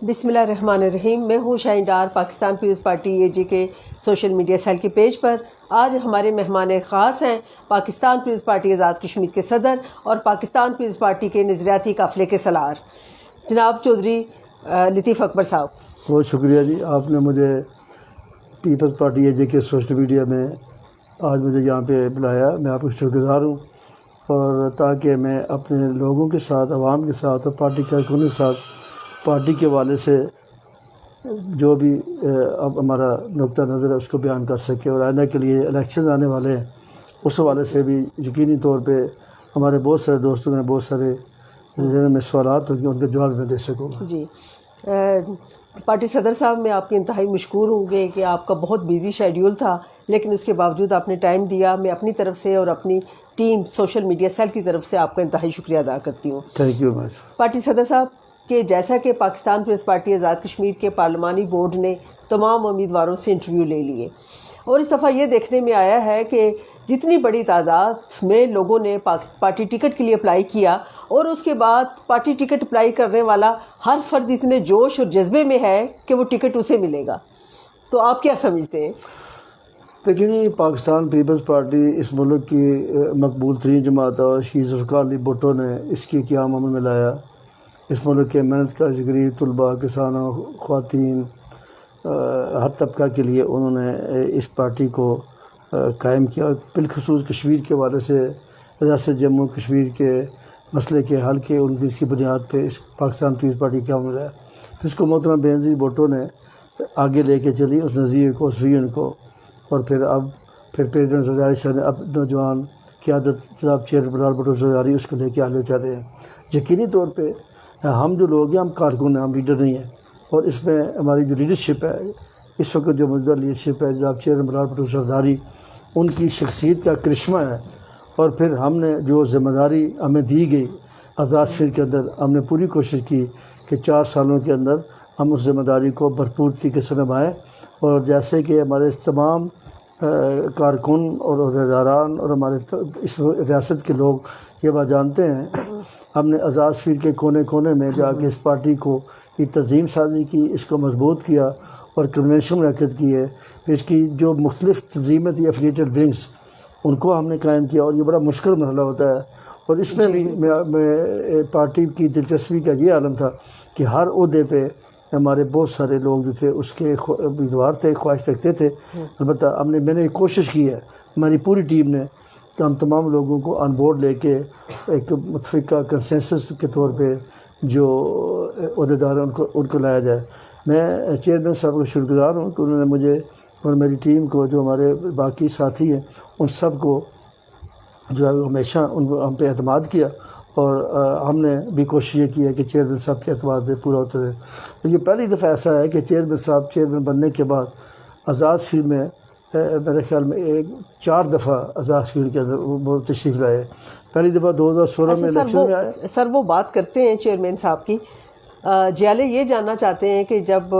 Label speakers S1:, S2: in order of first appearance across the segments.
S1: بسم اللہ الرحمن الرحیم. میں ہوں شاہین ڈار. پاکستان پیپلز پارٹی اے جے کے سوشل میڈیا سیل کے پیج پر آج ہمارے مہمان خاص ہیں پاکستان پیپلز پارٹی آزاد کشمیر کے صدر اور پاکستان پیپلز پارٹی کے نظریاتی قافلے کے سالار جناب چودھری لطیف اکبر صاحب.
S2: بہت شکریہ جی، آپ نے مجھے پیپلز پارٹی اے جے کے سوشل میڈیا میں آج مجھے یہاں پہ بلایا. میں آپ کا شکر گزار ہوں، اور تاکہ میں اپنے لوگوں کے ساتھ، عوام کے ساتھ اور پارٹی کارکنوں کے ساتھ پارٹی کے حوالے سے جو بھی اب ہمارا نقطہ نظر ہے اس کو بیان کر سکے، اور آئندہ کے لیے الیکشن آنے والے ہیں اس حوالے سے بھی یقینی طور پہ ہمارے بہت سارے دوستوں میں بہت سارے ذہن میں سوالات ہوں گے، ان کے جواب میں دے سکوں گا.
S1: جی پارٹی صدر صاحب، میں آپ کے انتہائی مشکور ہوں گے کہ آپ کا بہت بیزی شیڈیول تھا، لیکن اس کے باوجود آپ نے ٹائم دیا. میں اپنی طرف سے اور اپنی ٹیم سوشل میڈیا سیل کی طرف سے آپ کا انتہائی شکریہ ادا کرتی ہوں.
S2: Thank you much.
S1: پارٹی صدر صاحب کہ جیسا کہ پاکستان پیپلز پارٹی آزاد کشمیر کے پارلیمانی بورڈ نے تمام امیدواروں سے انٹرویو لے لیے، اور اس دفعہ یہ دیکھنے میں آیا ہے کہ جتنی بڑی تعداد میں لوگوں نے پارٹی ٹکٹ کے لیے اپلائی کیا، اور اس کے بعد پارٹی ٹکٹ اپلائی کرنے والا ہر فرد اتنے جوش اور جذبے میں ہے کہ وہ ٹکٹ اسے ملے گا. تو آپ کیا سمجھتے ہیں؟
S2: لیکن پاکستان پیپلز پارٹی اس ملک کی مقبول ترین جماعت اور شہید ذوالفقار علی بھٹو نے اس کی قیام عمل میں لایا. اس ملک کے محنت کش غریب طلباء، کسانوں، خواتین، ہر طبقہ کے لیے انہوں نے اس پارٹی کو قائم کیا. بالخصوص کشمیر کے حوالے سے ریاست جموں کشمیر کے مسئلے کے حل کے ان کی بنیاد پہ اس پاکستان پیپلز پارٹی قیام میں لایا. اس کو محترمہ بینظیر بھٹو نے آگے لے کے چلی اس نظریے کو، اس ویژن کو، اور پھر پریزیڈنٹ زرداری صاحب نے اب نوجوان قیادت جناب چیئرمین لال بھٹو زرداری اس کو لے کے آگے چل رہے ہیں. یقینی طور پہ ہم جو لوگ ہیں ہم کارکن ہیں، ہم لیڈر نہیں ہیں، اور اس میں ہماری جو لیڈرشپ ہے اس وقت جو موجودہ لیڈرشپ ہے جناب چیئرمین لال بھٹو زرداری، ان کی شخصیت کا کرشمہ ہے. اور پھر ہم نے جو ذمہ داری ہمیں دی گئی آزاد کشمیر کے اندر، ہم نے پوری کوشش کی کہ 4 سالوں کے اندر ہم اس ذمہ داری کو بھرپور طریقے سے نبھائیں. اور جیسے کہ ہمارے تمام کارکن اور عہدیداران اور ہمارے اس ریاست کے لوگ یہ بات جانتے ہیں، ہم نے آزاد کشمیر کے کونے کونے میں جا کے اس پارٹی کو کی تنظیم سازی کی، اس کو مضبوط کیا اور کنونشن منعقد کیے. اس کی جو مختلف تنظیمیں تھیں ایفیلیٹڈ ونگز، ان کو ہم نے قائم کیا، اور یہ بڑا مشکل مرحلہ ہوتا ہے. اور اس میں بھی میں پارٹی کی دلچسپی کا یہ عالم تھا کہ ہر عہدے پہ ہمارے بہت سارے لوگ جو تھے اس کے امیدوار تھے، خواہش رکھتے تھے. البتہ میں نے کوشش کی ہے، ہماری پوری ٹیم نے، کہ ہم تمام لوگوں کو آن بورڈ لے کے ایک متفقہ کنسنسس کے طور پہ جو عہدیدار ہیں ان کو لایا جائے. میں چیئرمین صاحب کا شکر گزار ہوں کہ انہوں نے مجھے اور میری ٹیم کو، جو ہمارے باقی ساتھی ہیں، ان سب کو جو ہے ہمیشہ ان کو ہم پہ اعتماد کیا، اور ہم نے بھی کوشش یہ کی ہے کہ چیئرمین صاحب کے اعتماد پہ پورا ہوتا رہے. تو یہ پہلی دفعہ ایسا ہے کہ چیئرمین بننے کے بعد آزاد کشمیر میں میرے خیال میں 4 دفعہ آزاد کشمیر کے اندر وہ تشریف لائے. پہلی دفعہ 2016 میں الیکشن میں آئے.
S1: سر وہ بات کرتے ہیں چیئرمین صاحب کی. جیالے یہ جاننا چاہتے ہیں کہ جب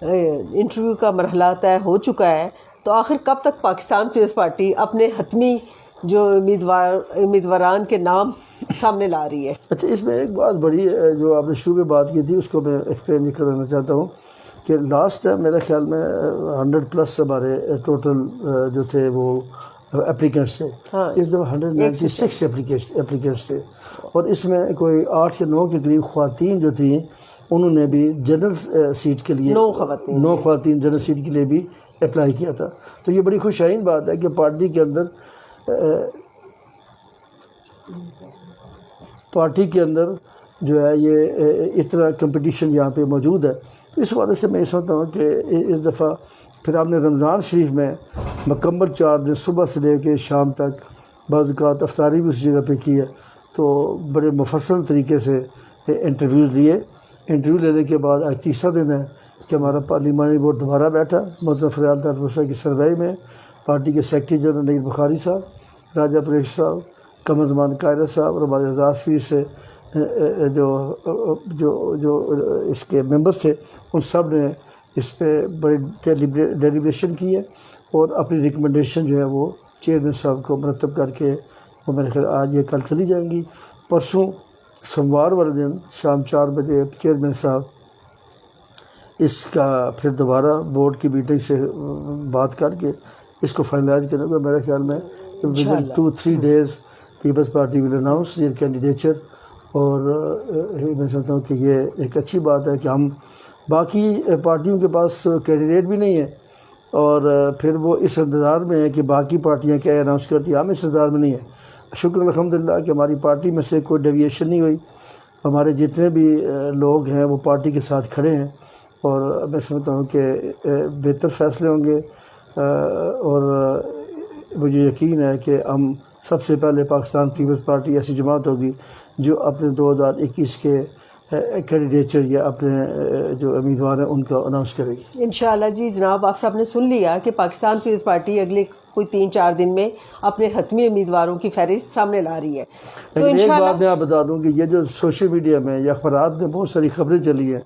S1: انٹرویو کا مرحلہ طے ہو چکا ہے تو آخر کب تک پاکستان پیپلز پارٹی اپنے حتمی جو امیدواران کے نام سامنے لا رہی ہے؟
S2: اچھا، اس میں ایک بات بڑی ہے جو آپ نے شروع میں بات کی تھی، اس کو میں ایکسپلین کرنا چاہتا ہوں کہ لاسٹ ٹائم میرے خیال میں 100+ ہمارے ٹوٹل جو تھے وہ اپلیکینٹس تھے. اس دفعہ 196 اپلیکینٹس تھے، اور اس میں کوئی 8 یا 9 کے قریب خواتین جو تھیں انہوں نے بھی جنرل سیٹ کے لیے 9 خواتین جنرل سیٹ کے لیے بھی اپلائی کیا تھا. تو یہ بڑی خوشائن بات ہے کہ پارٹی کے اندر جو ہے یہ اتنا کمپٹیشن یہاں پہ موجود ہے. تو اس حوالے سے میں یہ سمجھتا ہوں کہ اس دفعہ پھر ہم نے رمضان شریف میں مکمل 4 دن صبح سے لے کے شام تک، بعض اوقات افطاری بھی اس جگہ پہ کی ہے. تو بڑے مفصل طریقے سے انٹرویوز لیے. انٹرویو لینے کے بعد آج تیسرا دن ہے کہ ہمارا پارلیمانی بورڈ دوبارہ بیٹھا. محترم فریال طاہر کی سربراہی میں پارٹی کے سیکرٹری جنرل نیر بخاری صاحب، راجہ پریش صاحب، قمر زمان قائرہ صاحب، اور ہمارے آزاد کشمیر سے جو اس کے ممبر تھے، ان سب نے اس پہ بڑی ڈیلیبریشن کی ہے، اور اپنی ریکمنڈیشن جو ہے وہ چیئرمین صاحب کو مرتب کر کے وہ میرے خیال آج یہ کل چلی جائیں گی. پرسوں سوموار والے دن شام 4 بجے چیئرمین صاحب اس کا پھر دوبارہ بورڈ کی میٹنگ سے بات کر کے اس کو فائنلائز کرنے کو میرے خیال میں within 2-3 days Peoples Party will announce their candidature. اور میں سمجھتا ہوں کہ یہ ایک اچھی بات ہے کہ ہم باقی پارٹیوں کے پاس کینڈیڈیٹ بھی نہیں ہے اور پھر وہ اس انتظار میں ہے کہ باقی پارٹیاں کیا اناؤنس کرتی ہیں. ہم اس انتظار میں نہیں ہیں. شکر الحمدللہ کہ ہماری پارٹی میں سے کوئی ڈیویشن نہیں ہوئی. ہمارے جتنے بھی لوگ ہیں وہ پارٹی کے ساتھ کھڑے ہیں اور میں سمجھتا ہوں کہ بہتر فیصلے ہوں گے. اور مجھے یقین ہے کہ ہم سب سے پہلے پاکستان پیپلز پارٹی ایسی جماعت ہوگی جو اپنے 2021 کے کینڈیڈیچر یا اپنے جو امیدوار ہیں ان کا اناؤنس کرے گی
S1: انشاءاللہ. جی جناب، آپ سب نے سن لیا کہ پاکستان پیپلز پارٹی اگلے کوئی 3-4 دن میں اپنے حتمی امیدواروں کی فہرست سامنے لا رہی ہے. تو
S2: ایک
S1: انشاءاللہ
S2: بات میں آپ بتا دوں کہ یہ جو سوشل میڈیا میں یا اخبارات میں بہت ساری خبریں چلی ہیں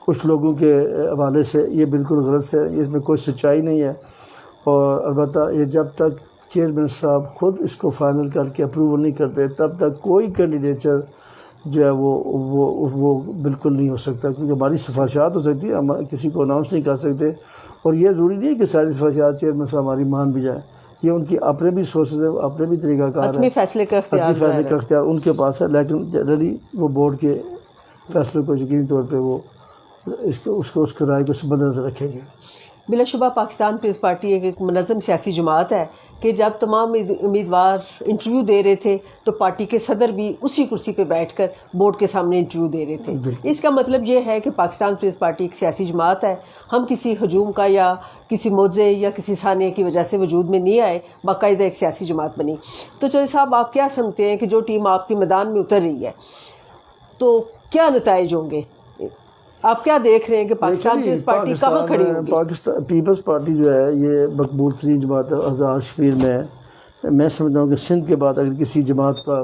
S2: کچھ لوگوں کے حوالے سے، یہ بالکل غلط ہے. اس میں کوئی سچائی نہیں ہے. اور البتہ یہ جب تک چیئرمین صاحب خود اس کو فائنل کر کے اپروول نہیں کرتے تب تک کوئی کینڈیڈیچر جو ہے وہ بالکل نہیں ہو سکتا. کیونکہ ہماری سفارشات ہو سکتی ہے، ہم کسی کو اناؤنس نہیں کر سکتے. اور یہ ضروری نہیں ہے کہ ساری سفارشات چیئرمین صاحب ہماری مان بھی جائیں. یہ ان کی اپنے بھی سوچ ہے، اپنے بھی طریقہ کار ہے.
S1: حتمی فیصلے کا اختیار
S2: ان کے پاس ہے. لیکن جنرلی وہ بورڈ کے فیصلوں کو یقینی طور پہ وہ اس کو رائے کو مد نظر رکھیں گے.
S1: بلا شبہ پاکستان پیپلز پارٹی ایک منظم سیاسی جماعت ہے کہ جب تمام امیدوار انٹرویو دے رہے تھے تو پارٹی کے صدر بھی اسی کرسی پہ بیٹھ کر بورڈ کے سامنے انٹرویو دے رہے تھے. اس کا مطلب یہ ہے کہ پاکستان پیپلز پارٹی ایک سیاسی جماعت ہے. ہم کسی ہجوم کا یا کسی موضع یا کسی ثانیہ کی وجہ سے وجود میں نہیں آئے، باقاعدہ ایک سیاسی جماعت بنی. تو چودھری صاحب، آپ کیا سمجھتے ہیں کہ جو ٹیم آپ کے میدان میں اتر رہی ہے تو کیا نتائج ہوں گے؟ آپ کیا دیکھ رہے ہیں کہ پاکستان پیپلز پارٹی کہاں کھڑی ہوگی؟
S2: پاکستان پیپلز پارٹی جو ہے یہ مقبول ترین جماعت ہے آزاد کشمیر میں. میں سمجھتا ہوں کہ سندھ کے بعد اگر کسی جماعت کا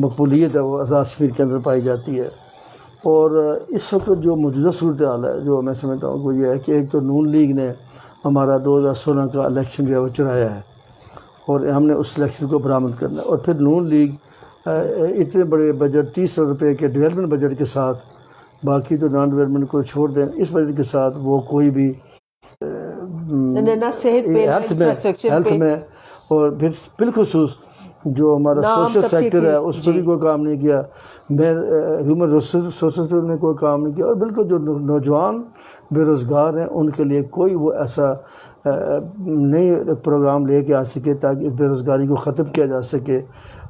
S2: مقبولیت ہے وہ آزاد کشمیر کے اندر پائی جاتی ہے. اور اس وقت جو موجودہ صورتحال ہے جو میں سمجھتا ہوں وہ یہ ہے کہ ایک تو نون لیگ نے ہمارا 2016 کا الیکشن جو ہے وہ چرایا ہے اور ہم نے اس الیکشن کو برآمد کرنا ہے. اور پھر نون لیگ اتنے بڑے بجٹ 30 ارب روپے کے ڈیولپمنٹ بجٹ کے ساتھ، باقی تو نان ڈیولپمنٹ کو چھوڑ دیں، اس بجٹ کے ساتھ وہ کوئی بھی ہیلتھ میں اور پھر بالخصوص جو ہمارا سوشل سیکٹر ہے اس پہ بھی کوئی کام نہیں کیا. ہیومن ریسورسز پہ نے کوئی کام نہیں کیا. اور بالکل جو نوجوان بے روزگار ہیں ان کے لیے کوئی وہ ایسا نئی پروگرام لے کے آ سکے تاکہ اس بے روزگاری کو ختم کیا جا سکے.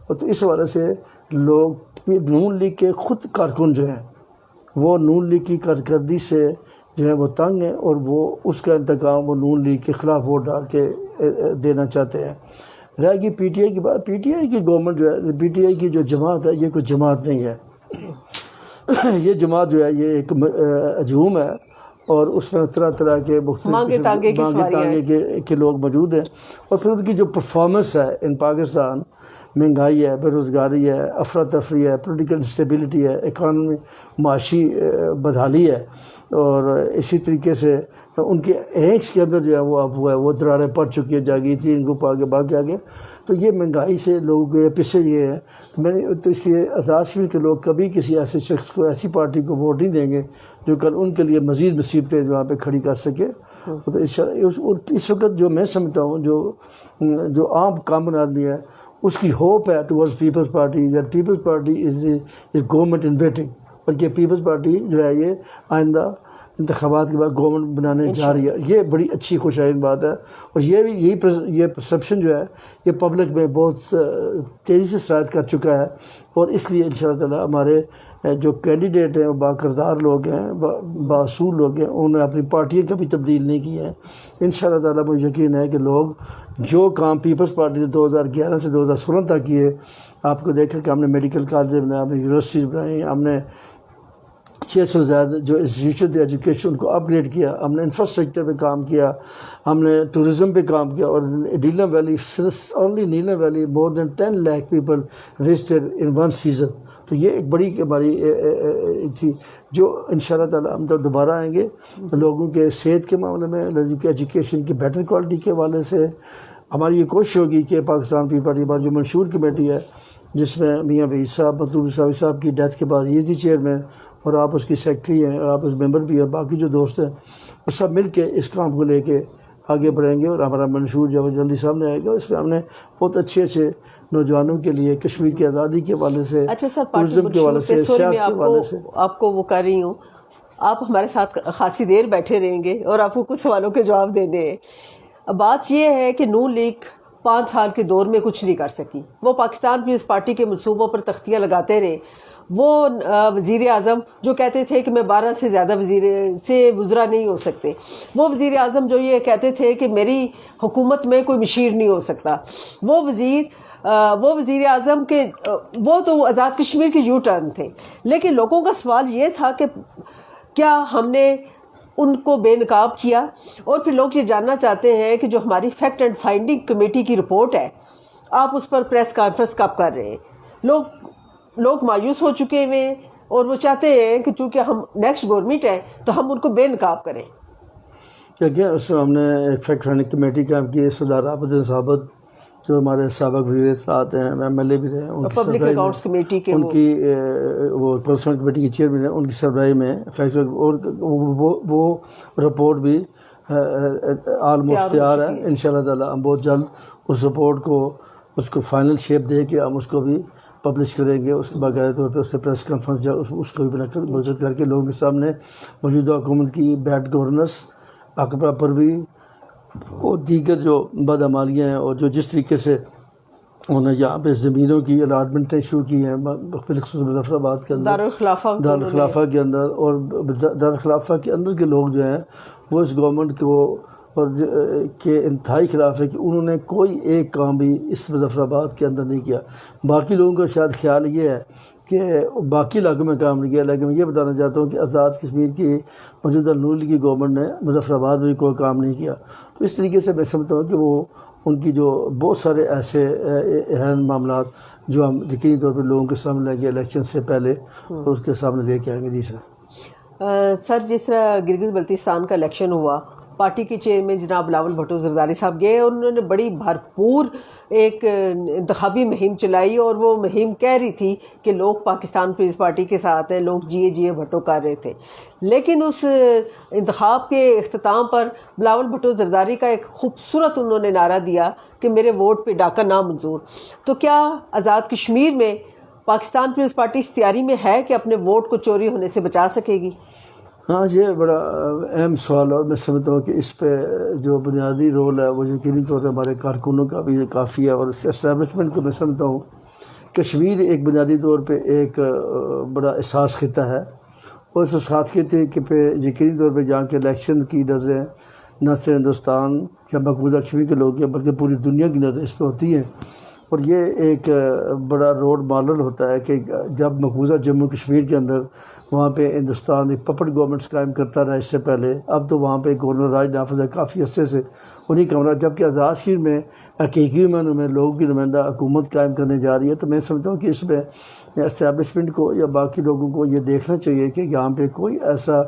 S2: اور تو اس حوالے سے لوگ نون لیگ کے خود کارکن جو ہیں وہ نون لیگ کی کارکردگی سے جو ہے وہ تنگ ہیں اور وہ اس کا انتقام وہ نون لیگ کے خلاف ووٹ ڈال کے دینا چاہتے ہیں. رہ گئی پی ٹی آئی کی بات. پی ٹی آئی کی گورنمنٹ جو ہے، پی ٹی آئی کی جو جماعت ہے یہ کوئی جماعت نہیں ہے. یہ جماعت جو ہے یہ ایک ہجوم ہے اور اس میں طرح طرح کے مختلف تانگے کے لوگ موجود ہیں. اور پھر ان کی جو پرفارمنس ہے ان پاکستان، مہنگائی ہے، بے روزگاری ہے، افراتفری ہے، پولیٹیکل انسٹیبلٹی ہے، اکانومی معاشی بدحالی ہے، اور اسی طریقے سے ان کے اینکس کے اندر جو ہے وہ اب ہوا ہے وہ دراریں پڑ چکی ہے جاگی تھی ان کو آگے بھاگ کے آگے. تو یہ مہنگائی سے لوگوں کے پیچھے یہ ہے. تو اس لیے آزاد کشمیر کے لوگ کبھی کسی ایسے شخص کو، ایسی پارٹی کو ووٹ نہیں دیں گے جو کل ان کے لیے مزید مصیبتیں وہاں پہ کھڑی کر سکے. تو اس وقت جو میں سمجھتا ہوں جو عام کامن آدمی ہے اس کی ہوپ ہے towards Peoples Party, that Peoples Party is government in waiting. اور یہ پیپلز پارٹی جو ہے یہ آئندہ انتخابات کے بعد گورنمنٹ بنانے جا رہی ہے. یہ بڑی اچھی خوشائن بات ہے. اور یہ پرسیپشن جو ہے یہ پبلک میں بہت تیزی سے سرایت کر چکا ہے. اور اس لیے انشاءاللہ تعالی ہمارے جو کینڈیڈیٹ ہیں با کردار لوگ ہیں، باصول لوگ ہیں، انہوں نے اپنی پارٹیاں کبھی تبدیل نہیں کی ہیں. انشاءاللہ تعالی مجھے یقین ہے کہ لوگ جو کام پیپلز پارٹی نے 2011 سے 2016 تک کیے، آپ کو دیکھا کہ ہم نے میڈیکل کالج بنایا، ہم نے یونیورسٹیز بنائی، ہم نے 600 سے زیادہ جو انسٹیٹیوشن تھے ایجوکیشن کو اپ گریڈ کیا، ہم نے انفراسٹرکچر پہ کام کیا، ہم نے ٹورزم پہ کام کیا. اور Neelum Valley, only Neelum Valley more than 10 lakh people visited in one season. تو یہ ایک بڑی ہماری تھی جو انشاءاللہ تعالی ہم تو دوبارہ آئیں گے. لوگوں کے صحت کے معاملے میں، لوگوں کے ایجوکیشن کی بیٹر کوالٹی کے حوالے سے ہماری یہ کوشش ہوگی کہ پاکستان پیپلز پارٹی ہماری جو منشور کمیٹی ہے جس میں میاں وحید صاحب، مطلوب صاحب کی ڈیتھ کے بعد یہ تھی چیئرمین، اور آپ اس کی سیکٹری ہیں اور آپ اس ممبر بھی ہیں، باقی جو دوست ہیں وہ سب مل کے اس کام کو لے کے آگے بڑھیں گے، اور ہمارا منشور جب جلدی سامنے آئے گا اس میں ہم نے بہت اچھے اچھے نوجوانوں کے لیے کشمیر کی آزادی کے حوالے سے،
S1: اچھا سر،
S2: ٹورزم کے حوالے سے، سیاحت کے حوالے سے.
S1: آپ کو وہ کر رہی ہوں، آپ ہمارے ساتھ خاصی دیر بیٹھے رہیں گے اور آپ کو کچھ سوالوں کے جواب دینے ہیں. اب بات یہ ہے کہ نون لیگ 5 سال کے دور میں کچھ نہیں کر سکی. وہ پاکستان پیپلز پارٹی کے منصوبوں پر تختیاں لگاتے رہے. وہ وزیر اعظم جو کہتے تھے کہ میں 12 سے زیادہ وزراء نہیں ہو سکتے، وہ وزیر اعظم جو یہ کہتے تھے کہ میری حکومت میں کوئی مشیر نہیں ہو سکتا، وہ وزیر اعظم کے وہ تو آزاد کشمیر کے یو ٹرن تھے. لیکن لوگوں کا سوال یہ تھا کہ کیا ہم نے ان کو بے نقاب کیا؟ اور پھر لوگ یہ جاننا چاہتے ہیں کہ جو ہماری فیکٹ اینڈ فائنڈنگ کمیٹی کی رپورٹ ہے، آپ اس پر پریس کانفرنس کب کر رہے ہیں؟ لوگ مایوس ہو چکے ہیں اور وہ چاہتے ہیں کہ چونکہ ہم نیکسٹ گورنمنٹ ہیں تو ہم ان کو بے نقاب کریں.
S2: کیا اس میں ہم نے ایک فیکٹ فائنڈنگ کمیٹی کام کی. سردار عابد صابت جو ہمارے سابق وزیر اطلاعات ہیں، ایم ایل اے بھی رہے، ان کی
S1: پبلک اکاؤنٹس کمیٹی کے
S2: ان کی وہ پرسنل کمیٹی کی چیئرمین ہیں، ان کی سربراہی میں فیکٹ اور وہ رپورٹ بھی آلموسٹ تیار ہے. انشاءاللہ تعالیٰ ہم بہت جلد اس رپورٹ کو اس کو فائنل شیپ دے کے ہم اس کو بھی پبلش کریں گے. اس کے باقاعدہ طور پہ اس کے پریس کانفرنس اس کو بھی منعقد کر کے لوگوں کے سامنے موجودہ حکومت کی بیڈ گورننس، اقبا پروی اور دیگر جو بدعمالیاں ہیں، اور جو جس طریقے سے انہوں نے یہاں پہ زمینوں کی الاٹمنٹیں شروع کی ہیں بالخصوص مظفر آباد کے اندر، دارالخلافہ کے اندر، اور دارالخلافہ کے اندر کے لوگ جو ہیں وہ اس گورنمنٹ کو اور کے انتہائی خلاف ہے کہ انہوں نے کوئی ایک کام بھی اس مظفر آباد کے اندر نہیں کیا. باقی لوگوں کا شاید خیال یہ ہے کہ باقی علاقوں میں کام نہیں کیا، لیکن میں یہ بتانا چاہتا ہوں کہ آزاد کشمیر کی موجودہ نون لیگ کی گورنمنٹ نے مظفر آباد میں کوئی کام نہیں کیا. تو اس طریقے سے میں سمجھتا ہوں کہ وہ ان کی جو بہت سارے ایسے اہم معاملات جو ہم یقینی طور پہ لوگوں کے سامنے لیں گے الیکشن سے پہلے اور اس کے سامنے لے کے آئیں گے. جی
S1: سر، جس طرح گلگت بلتستان کا الیکشن ہوا، پارٹی کے چیئرمین جناب بلاول بھٹو زرداری صاحب گئے اور انہوں نے بڑی بھرپور ایک انتخابی مہم چلائی، اور وہ مہم کہہ رہی تھی کہ لوگ پاکستان پیپلز پارٹی کے ساتھ ہیں، لوگ جیے بھٹو کر رہے تھے. لیکن اس انتخاب کے اختتام پر بلاول بھٹو زرداری کا ایک خوبصورت انہوں نے نعرہ دیا کہ میرے ووٹ پہ ڈاکہ نامنظور. تو کیا آزاد کشمیر میں پاکستان پیپلز پارٹی اس تیاری میں ہے کہ اپنے ووٹ کو چوری ہونے سے بچا سکے گی؟
S2: ہاں، یہ بڑا اہم سوال ہے، اور میں سمجھتا ہوں کہ اس پہ جو بنیادی رول ہے وہ یقینی طور پہ ہمارے کارکنوں کا بھی کافی ہے، اور اس اسٹیبلشمنٹ کو میں سمجھتا ہوں. کشمیر ایک بنیادی طور پہ ایک بڑا حساس خطہ ہے، اور اس حساس خطے کے پہ یقینی طور پہ جہاں کے الیکشن کی نظریں نہ صرف ہندوستان یا مقبوضہ کشمیر کے لوگ ہیں بلکہ پوری دنیا کی نظریں اس پہ ہوتی ہیں. اور یہ ایک بڑا رول ماڈل ہوتا ہے کہ جب مقبوضہ جموں کشمیر کے اندر وہاں پہ ہندوستان ایک پپٹ گورنمنٹس قائم کرتا رہا اس سے پہلے، اب تو وہاں پہ گورنر راج نافذ ہے کافی عرصے سے انہیں کمرہ، جبکہ آزاد کشمیر میں حقیقی معنوں میں لوگوں کی نمائندہ حکومت قائم کرنے جا رہی ہے. تو میں سمجھتا ہوں کہ اس میں اسٹیبلشمنٹ کو یا باقی لوگوں کو یہ دیکھنا چاہیے کہ یہاں پہ کوئی ایسا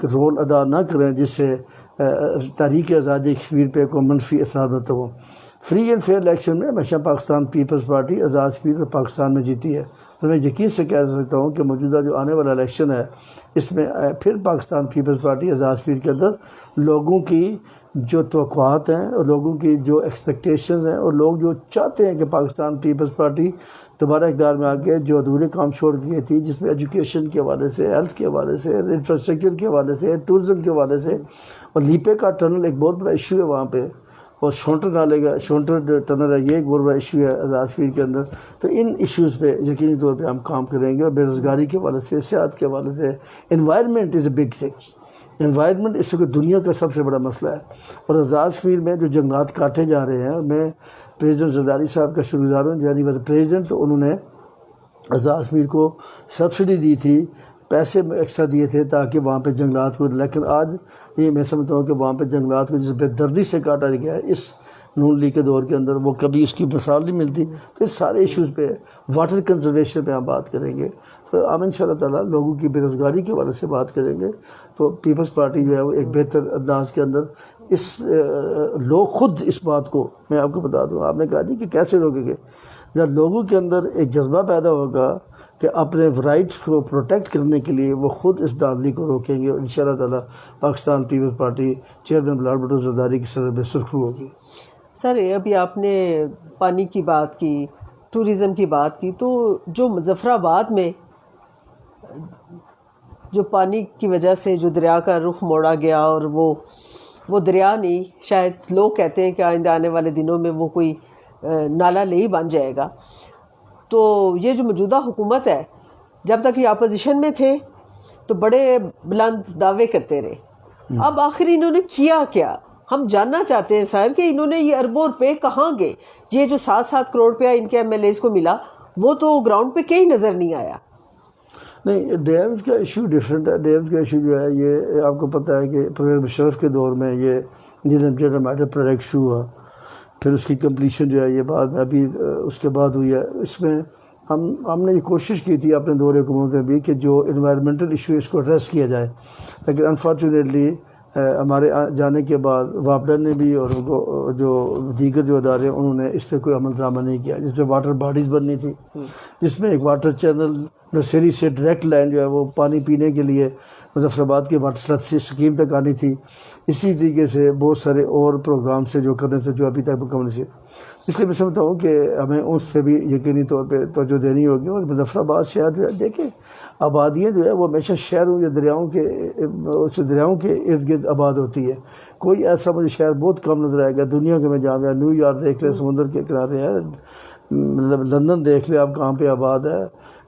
S2: رول ادا نہ کریں جس سے تحریک آزادی کشمیر پہ کوئی منفی اثرات مرتب ہوں. فری اینڈ فیئر الیکشن میں ہمیشہ پاکستان پیپلز پارٹی آزاد کشمیر اور پاکستان میں جیتی ہے. تو میں یقین سے کہہ سکتا ہوں کہ موجودہ جو آنے والا الیکشن ہے اس میں پھر پاکستان پیپلز پارٹی آزاد کشمیر کے اندر لوگوں کی جو توقعات ہیں اور لوگوں کی جو ایکسپیکٹیشنز ہیں اور لوگ جو چاہتے ہیں کہ پاکستان پیپلز پارٹی دوبارہ اقتدار میں آ کے جو ادھورے کام چھوڑ دیے تھی، جس میں ایجوکیشن کے حوالے سے، ہیلتھ کے حوالے سے، انفراسٹرکچر کے حوالے سے، ٹورزم کے حوالے سے، اور لیپے کا ٹنل ایک بہت بڑا ایشو ہے وہاں پہ، اور شونٹر نالے کا شونٹر ٹنل ہے، یہ ایک بہت بڑا ایشو ہے آزاد کشمیر کے اندر. تو ان ایشوز پہ یقینی طور پہ ہم کام کریں گے، اور بے روزگاری کے حوالے سے، صحت کے حوالے سے. Environment is a big thing. Environment اس وقت دنیا کا سب سے بڑا مسئلہ ہے، اور آزاد کشمیر میں جو جنگلات کاٹے جا رہے ہیں، میں پریزیڈنٹ زرداری صاحب کا شکر گزار ہوں. یعنی پریزیڈنٹ تو انہوں نے آزاد کشمیر کو سبسڈی دی تھی، پیسے ایکسٹرا دیے تھے تاکہ وہاں پہ جنگلات کو، لیکن آج یہ میں سمجھتا ہوں کہ وہاں پہ جنگلات کو جس بے دردی سے کاٹا گیا ہے اس نون لیگ کے دور کے اندر، وہ کبھی اس کی مثال نہیں ملتی. تو اس سارے ایشوز پہ، واٹر کنزرویشن پہ ہم بات کریں گے. تو ہم ان شاء اللہ تعالیٰ لوگوں کی بے روزگاری کے حوالے سے بات کریں گے. تو پیپلز پارٹی جو ہے وہ ایک بہتر انداز کے اندر اس لوگ خود اس بات کو، میں آپ کو بتا دوں، آپ نے کہا جی کہ کیسے روکیں گے، جب لوگوں کے اندر ایک جذبہ پیدا ہوگا کہ اپنے رائٹس کو پروٹیکٹ کرنے کے لیے وہ خود اس دھاندلی کو روکیں گے، اور انشاءاللہ تعالیٰ پاکستان پیپلز پارٹی چیئرمین بلال بھٹو زرداری کی صدر میں سرخرو ہوگی۔
S1: سر ابھی آپ نے پانی کی بات کی، ٹورزم کی بات کی، تو جو مظفر آباد میں جو پانی کی وجہ سے جو دریا کا رخ موڑا گیا، اور وہ دریا نہیں، شاید لوگ کہتے ہیں کہ آئندہ آنے والے دنوں میں وہ کوئی نالا نہیں بن جائے گا، تو یہ جو موجودہ حکومت ہے، جب تک یہ اپوزیشن میں تھے تو بڑے بلند دعوے کرتے رہے، اب آخر انہوں نے کیا کیا؟ ہم جاننا چاہتے ہیں سر کہ انہوں نے یہ اربوں روپے کہاں گئے؟ یہ جو 7 کروڑ روپیہ ان کے ایم ایل ایز کو ملا، وہ تو گراؤنڈ پہ کہیں نظر نہیں آیا۔
S2: نہیں، ڈیمز کا ایشو ڈفرینٹ ہے۔ ڈیمز کا ایشو جو ہے، یہ آپ کو پتہ ہے کہ پرویز مشرف کے دور میں یہ نیلم میٹر پروجیکٹ شروع ہوا، پھر اس کی کمپلیشن جو ہے یہ بعد میں ابھی اس کے بعد ہوئی ہے۔ اس میں ہم نے یہ کوشش کی تھی اپنے دور حکومت میں بھی کہ جو انوائرمنٹل ایشو اس کو ایڈریس کیا جائے، لیکن انفارچونیٹلی ہمارے جانے کے بعد واپڈا نے بھی اور جو دیگر جو ادارے ہیں انہوں نے اس پہ کوئی عمل درآمد نہیں کیا، جس پہ واٹر باڈیز بننی تھی، جس میں ایک واٹر چینل نرسری سے ڈائریکٹ لائن جو ہے وہ پانی پینے کے لیے مظفر آباد کے واٹر سپلائی اسکیم تک آنی تھی۔ اسی طریقے سے بہت سارے اور پروگرام سے جو کرنے تھے جو ابھی تک مکمل نہیں تھے۔ اس لیے میں سمجھتا ہوں کہ ہمیں اس پہ بھی یقینی طور پہ توجہ دینی ہوگی، اور مظفر آباد شہر جو ہے، دیکھیں آبادیاں جو ہے وہ ہمیشہ شہروں یا دریاؤں کے ارد گرد آباد ہوتی ہے۔ کوئی ایسا مجھے شہر بہت کم نظر آئے گا دنیا کے میں جہاں گیا، نیو یارک دیکھ لیں سمندر کے کنارے ہے، مطلب لندن دیکھ لیں آپ کہاں پہ آباد ہے،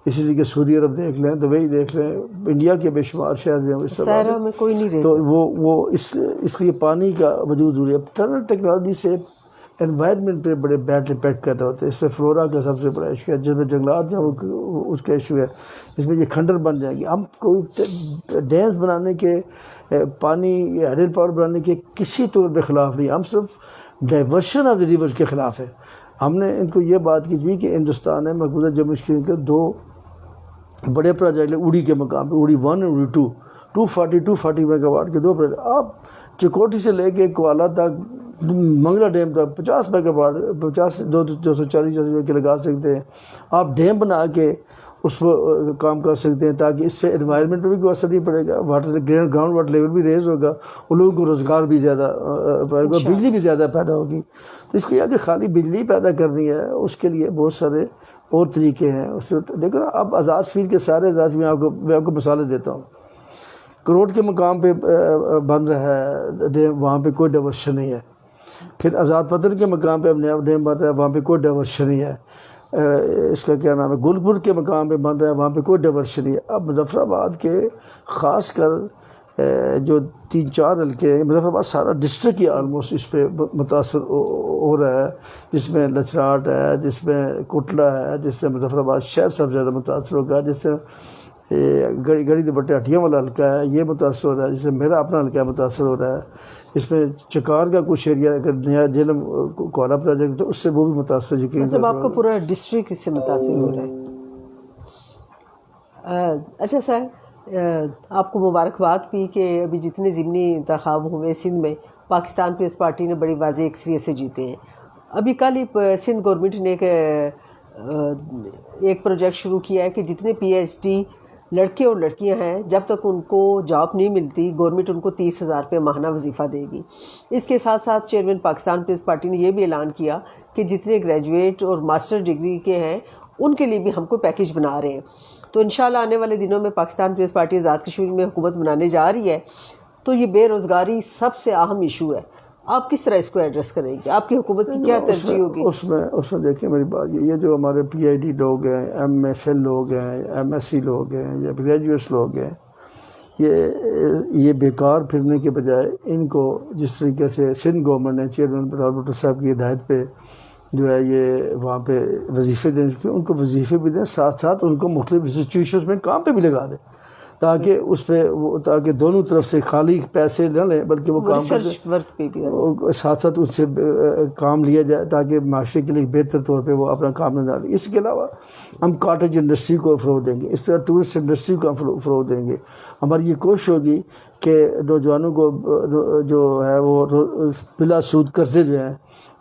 S2: اسی طریقے سعودی عرب دیکھ لیں، دبئی دیکھ لیں، انڈیا کے بے شمار شہر جو ہیں اس
S1: صحرا میں کوئی نہیں رہتا،
S2: تو وہ اس لیے پانی کا وجود ضروری ہے۔ ٹنل ٹیکنالوجی سے انوائرمنٹ پہ بڑے بیڈ امپیکٹ پیدا ہوتے ہیں۔ اس میں فلورا کا سب سے بڑا ایشو ہے، جس میں جنگلات جو اس کا ایشو ہے، جس میں یہ کھنڈر بن جائیں گے۔ ہم کوئی ڈیمز بنانے کے، پانی ہائیڈل پاور بنانے کے کسی طور پہ خلاف نہیں، ہم صرف ڈائیورشن آف دی ریورز کے خلاف ہے۔ ہم نے ان کو یہ بات کی تھی کہ ہندوستان میں مقبوضہ جموں کشمیر کے 2 بڑے پروجیکٹ اوڑی کے مقام پہ، اوڑی 1 اور اوڑی 2، 240 میگا واٹ کے 2 پروجیکٹ، آپ چکوٹھی سے لے کے کوالہ تک، منگلا ڈیم تک 50 میگا واٹ، 240 کے لگا سکتے ہیں۔ آپ ڈیم بنا کے اس پر کام کر سکتے ہیں، تاکہ اس سے انوائرمنٹ پہ بھی کوئی اثر نہیں پڑے گا، گراؤنڈ واٹر لیول بھی ریز ہوگا، اور لوگوں کو روزگار بھی زیادہ پڑے گا، بجلی بھی زیادہ پیدا ہوگی۔ تو اس لیے اگر خالی بجلی پیدا کرنی ہے، اس کے لیے بہت سارے اور طریقے ہیں۔ اس دیکھو نا، اب آزاد فیلڈ کے سارے آزاد، میں آپ کو مثالیں دیتا ہوں۔ کروڑ کے مقام پہ بن رہا ہے ڈیم، وہاں پہ کوئی ڈائیورشن نہیں ہے۔ پھر آزاد پتھر کے مقام پہ اب نیا ڈیم بن رہا ہے، وہاں پہ کوئی ڈائیورشن نہیں ہے۔ اس کا کیا نام ہے، گلپور کے مقام پہ بن رہا ہے، وہاں پہ کوئی ڈائیورشن نہیں ہے۔ اب مظفر آباد کے خاص کر جو 3-4 حلقے ہیں، مظفر آباد سارا ڈسٹرکٹ ہی آلموسٹ اس پہ متاثر ہو رہا ہے، جس میں لچراٹ ہے، جس میں کوٹلہ ہے، جس میں مظفر آباد شہر سب سے زیادہ متاثر ہوگا، جس میں گڑھی دوپٹے ہٹیاں والا حلقہ ہے یہ متاثر ہو رہا ہے، جس میں میرا اپنا حلقہ متاثر ہو رہا ہے۔ اس میں چکار کا کچھ ایریا، اگر نیا جہلم کوالہ پروجیکٹ تو اس سے وہ بھی متاثر، یقین
S1: مطلب آپ کا پورا ڈسٹرکٹ اس سے متاثر ہو رہا ہے۔ اچھا سر، آپ کو مبارکباد بھی کہ ابھی جتنے ضمنی انتخاب ہوئے سندھ میں، پاکستان پیپلز پارٹی نے بڑی واضح اکثریت سے جیتے ہیں۔ ابھی کل ہی سندھ گورنمنٹ نے ایک پروجیکٹ شروع کیا ہے کہ جتنے پی ایچ ڈی لڑکے اور لڑکیاں ہیں، جب تک ان کو جاب نہیں ملتی، گورنمنٹ ان کو 30,000 روپے ماہانہ وظیفہ دے گی۔ اس کے ساتھ ساتھ چیئرمین پاکستان پیپلز پارٹی نے یہ بھی اعلان کیا کہ جتنے گریجویٹ اور ماسٹر ڈگری کے ہیں ان کے لیے بھی ہم کو پیکیج بنا رہے ہیں۔ تو انشاءاللہ آنے والے دنوں میں پاکستان پیپلز پارٹی آزاد کشمیر میں حکومت بنانے جا رہی ہے، تو یہ بے روزگاری سب سے اہم ایشو ہے۔ آپ کس طرح اس کو ایڈریس کریں گے؟ آپ کی حکومت کی کیا ترجیح ہوگی؟
S2: اس میں دیکھیں میری بات یہ جو ہمارے پی آئی ڈی لوگ ہیں، ایم ایف ایل لوگ ہیں، ایم ایس سی لوگ ہیں، یا گریجویٹس لوگ ہیں، یہ بیکار پھرنے کے بجائے ان کو جس طریقے سے سندھ گورنمنٹ نے چیئرمین بلال بھٹو صاحب کی ہدایت پہ جو ہے یہ وہاں پہ وظیفے دینے، ان کو وظیفے بھی دیں، ساتھ ساتھ ان کو مختلف انسٹیٹیوشنز میں کام پہ بھی لگا دیں، تاکہ اس پہ تاکہ دونوں طرف سے خالی پیسے نہ لیں بلکہ وہ کام
S1: ریسرچ ورک پہ بھی
S2: ساتھ ساتھ ان سے کام لیا جائے تاکہ معاشرے کے لیے بہتر طور پہ وہ اپنا کام نہ ڈالیں. اس کے علاوہ ہم کاٹیج انڈسٹری کو فروغ دیں گے, اس طرح ٹورسٹ انڈسٹری کو ہم فروغ دیں گے. ہماری یہ کوشش ہوگی کہ نوجوانوں کو جو ہے وہ بلا سود قرضے جو ہیں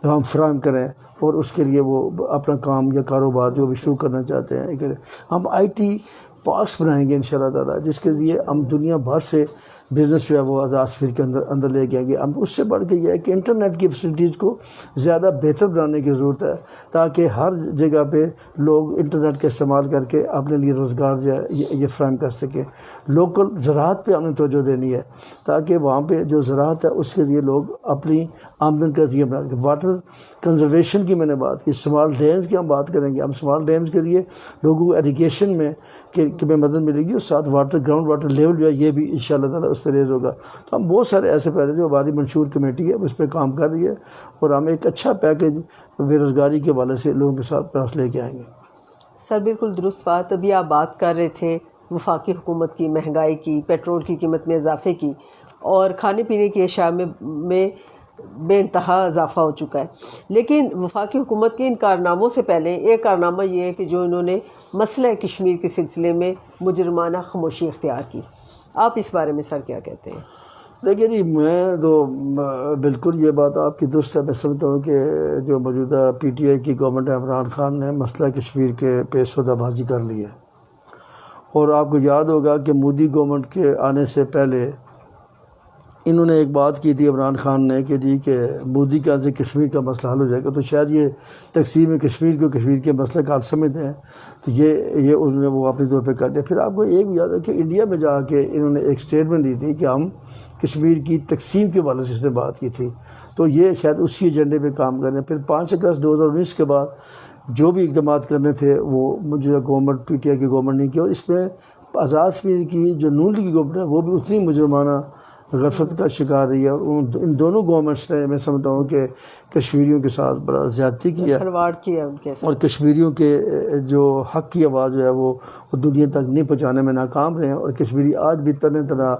S2: ہم فراہم کریں اور اس کے لیے وہ اپنا کام یا کاروبار جو بھی شروع کرنا چاہتے ہیں. ہم IT پارکس بنائیں گے انشاءاللہ تعالیٰ, جس کے ذریعے ہم دنیا بھر سے بزنس جو ہے وہ آزاد کشمیر کے اندر لے کے آئیں گے. ہم اس سے بڑھ کے یہ ہے کہ انٹرنیٹ کی فیسلٹیز کو زیادہ بہتر بنانے کی ضرورت ہے تاکہ ہر جگہ پہ لوگ انٹرنیٹ کا استعمال کر کے اپنے لیے روزگار جو ہے یہ فراہم کر سکیں. لوکل زراعت پہ ہم نے توجہ دینی ہے تاکہ وہاں پہ جو زراعت ہے اس کے لیے لوگ اپنی آمدن کا ذریعہ بنا. واٹر کنزرویشن کی میں نے بات کی, اسمال ڈیمز کی ہم بات کریں گے. ہم اسمال ڈیمز کے لیے لوگوں کو ایجوکیشن میں کہ میں مدد ملے گی اور ساتھ گراؤنڈ واٹر لیول جو ہے یہ بھی انشاءاللہ تعالیٰ اس پہ ریز ہوگا. تو ہم بہت سارے ایسے پہلے جو ہماری منشور کمیٹی ہے اس پہ کام کر رہی ہے اور ہم ایک اچھا پیکیج بے روزگاری کے حوالے سے لوگوں کے ساتھ پاس لے کے آئیں گے.
S1: سر بالکل درست بات. ابھی آپ بات کر رہے تھے وفاقی حکومت کی مہنگائی کی, پیٹرول کی قیمت میں اضافے کی, اور کھانے پینے کی اشیاء میں بے انتہا اضافہ ہو چکا ہے. لیکن وفاقی حکومت کے ان کارناموں سے پہلے ایک کارنامہ یہ ہے کہ جو انہوں نے مسئلہ کشمیر کے سلسلے میں مجرمانہ خاموشی اختیار کی. آپ اس بارے میں سر کیا کہتے ہیں؟
S2: دیکھیے جی, میں تو بالکل یہ بات آپ کی درست ہے. میں سمجھتا ہوں کہ جو موجودہ PTI کی گورنمنٹ ہے, عمران خان نے مسئلہ کشمیر کے پہ سودہ بازی کر لی ہے. اور آپ کو یاد ہوگا کہ مودی گورنمنٹ کے آنے سے پہلے انہوں نے ایک بات کی تھی عمران خان نے کہ جی کہ مودی کے آنے سے کشمیر کا مسئلہ حل ہو جائے گا. تو شاید یہ تقسیم کشمیر کو کشمیر کے مسئلے کا حل سمجھتے ہیں, تو یہ انہوں نے وہ اپنے طور پہ کر دیا. پھر آپ کو ایک بھی یاد ہے کہ انڈیا میں جا کے انہوں نے ایک اسٹیٹمنٹ دی تھی کہ ہم کشمیر کی تقسیم کے حوالے سے اس نے بات کی تھی. تو یہ شاید اسی ایجنڈے پہ کام کر رہے ہیں. پھر 5 اگست 2019 کے بعد جو بھی اقدامات کرنے تھے وہ مجھے گورنمنٹ PTI کی گورنمنٹ نے کیا, اور اس میں آزاد کشمیر کی جو نون لیگ کی گورنمنٹ ہے وہ بھی اتنی مجرمانہ غفلت کا شکار رہی ہے. اور ان دونوں گورنمنٹس نے میں سمجھتا ہوں کہ کشمیریوں کے ساتھ بڑا زیادتی کیا اور کشمیریوں کے جو حق کی آواز جو ہے وہ دنیا تک نہیں پہنچانے میں ناکام رہے ہیں. اور کشمیری آج بھی طرح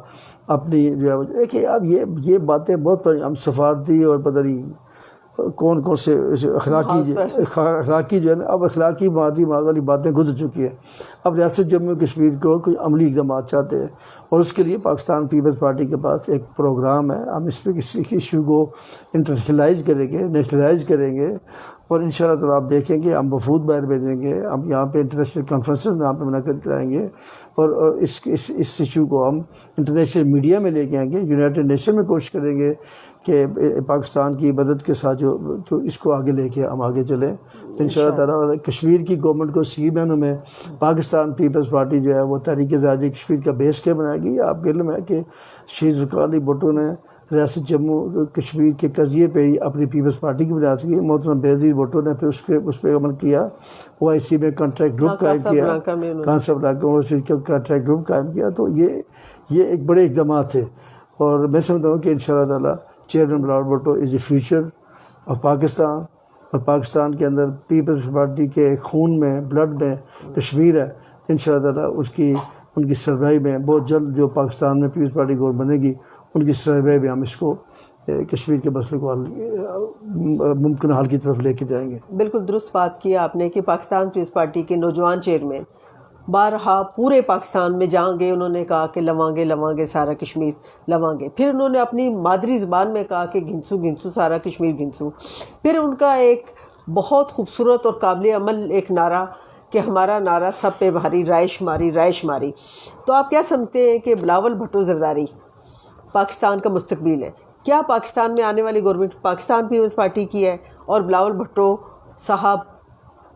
S2: اپنی جو ہے دیکھیں اب یہ باتیں بہت ہم سفارتی اور پتہ نہیں کون سے اخلاقی جو ہے نا, اب اخلاقی مادی والی باتیں گزر چکی ہیں. اب ریاست جموں کشمیر کو کوئی عملی اقدامات چاہتے ہیں اور اس کے لیے پاکستان پیپلز پارٹی کے پاس ایک پروگرام ہے. ہم اس پہ کسی ایشو کو انٹرنیشنلائز کریں گے, نیشنلائز کریں گے, اور انشاءاللہ تعالیٰ آپ دیکھیں گے ہم وفود باہر بھیجیں گے. ہم یہاں پہ انٹرنیشنل کانفرنسز یہاں پہ منعقد کرائیں گے اور اس ایشو کو ہم انٹرنیشنل میڈیا میں لے کے آئیں گے. یونائٹڈ نیشن میں کوشش کریں گے کہ پاکستان کی مدد کے ساتھ جو اس کو آگے لے کے ہم آگے چلیں. تو انشاءاللہ تعالیٰ کشمیر کی گورنمنٹ کو سی مہینوں میں پاکستان پیپلز پارٹی جو ہے وہ تحریک آزادی کشمیر کا بیس کے بنائے گی. آپ کے علم ہے کہ شہید ذوالفقار علی بھٹو نے ریاست جموں کشمیر کے قضیے پہ ہی اپنی پیپلز پارٹی کی بنیاد کی. محترم بےنظیر بھٹو نے پھر اس پہ عمل کیا. OIC میں کنٹریکٹ گروپ قائم کیا, کنٹریکٹ گروپ قائم کیا. تو یہ ایک بڑے اقدامات تھے اور میں سمجھتا ہوں کہ انشاءاللہ تعالیٰ chairman Bilawal Bhutto is the future of Pakistan. اور پاکستان کے اندر پیپلز پارٹی کے خون میں بلڈ میں کشمیر ہے. انشاءاللہ تعالیٰ ان کی سربراہی میں بہت جلد جو پاکستان میں پیپلز پارٹی گورنمنٹ بنے گی ان کی سربراہی میں ہم اس کو کشمیر کے مسئلے کو ممکنہ حل کی طرف لے کے جائیں گے.
S1: بالکل درست بات کی آپ نے کہ پاکستان پیپلز پارٹی کے نوجوان چیئرمین بارہا پورے پاکستان میں جہاں گئے انہوں نے کہا کہ لوانگے سارا کشمیر لوانگے. پھر انہوں نے اپنی مادری زبان میں کہا کہ گھنسو سارا کشمیر گھنسو. پھر ان کا ایک بہت خوبصورت اور قابل عمل ایک نعرہ کہ ہمارا نعرہ سب پہ بھاری رائے شماری. تو آپ کیا سمجھتے ہیں کہ بلاول بھٹو زرداری پاکستان کا مستقبل ہے؟ کیا پاکستان میں آنے والی گورنمنٹ پاکستان پیپلز پارٹی کی ہے اور بلاول بھٹو صاحب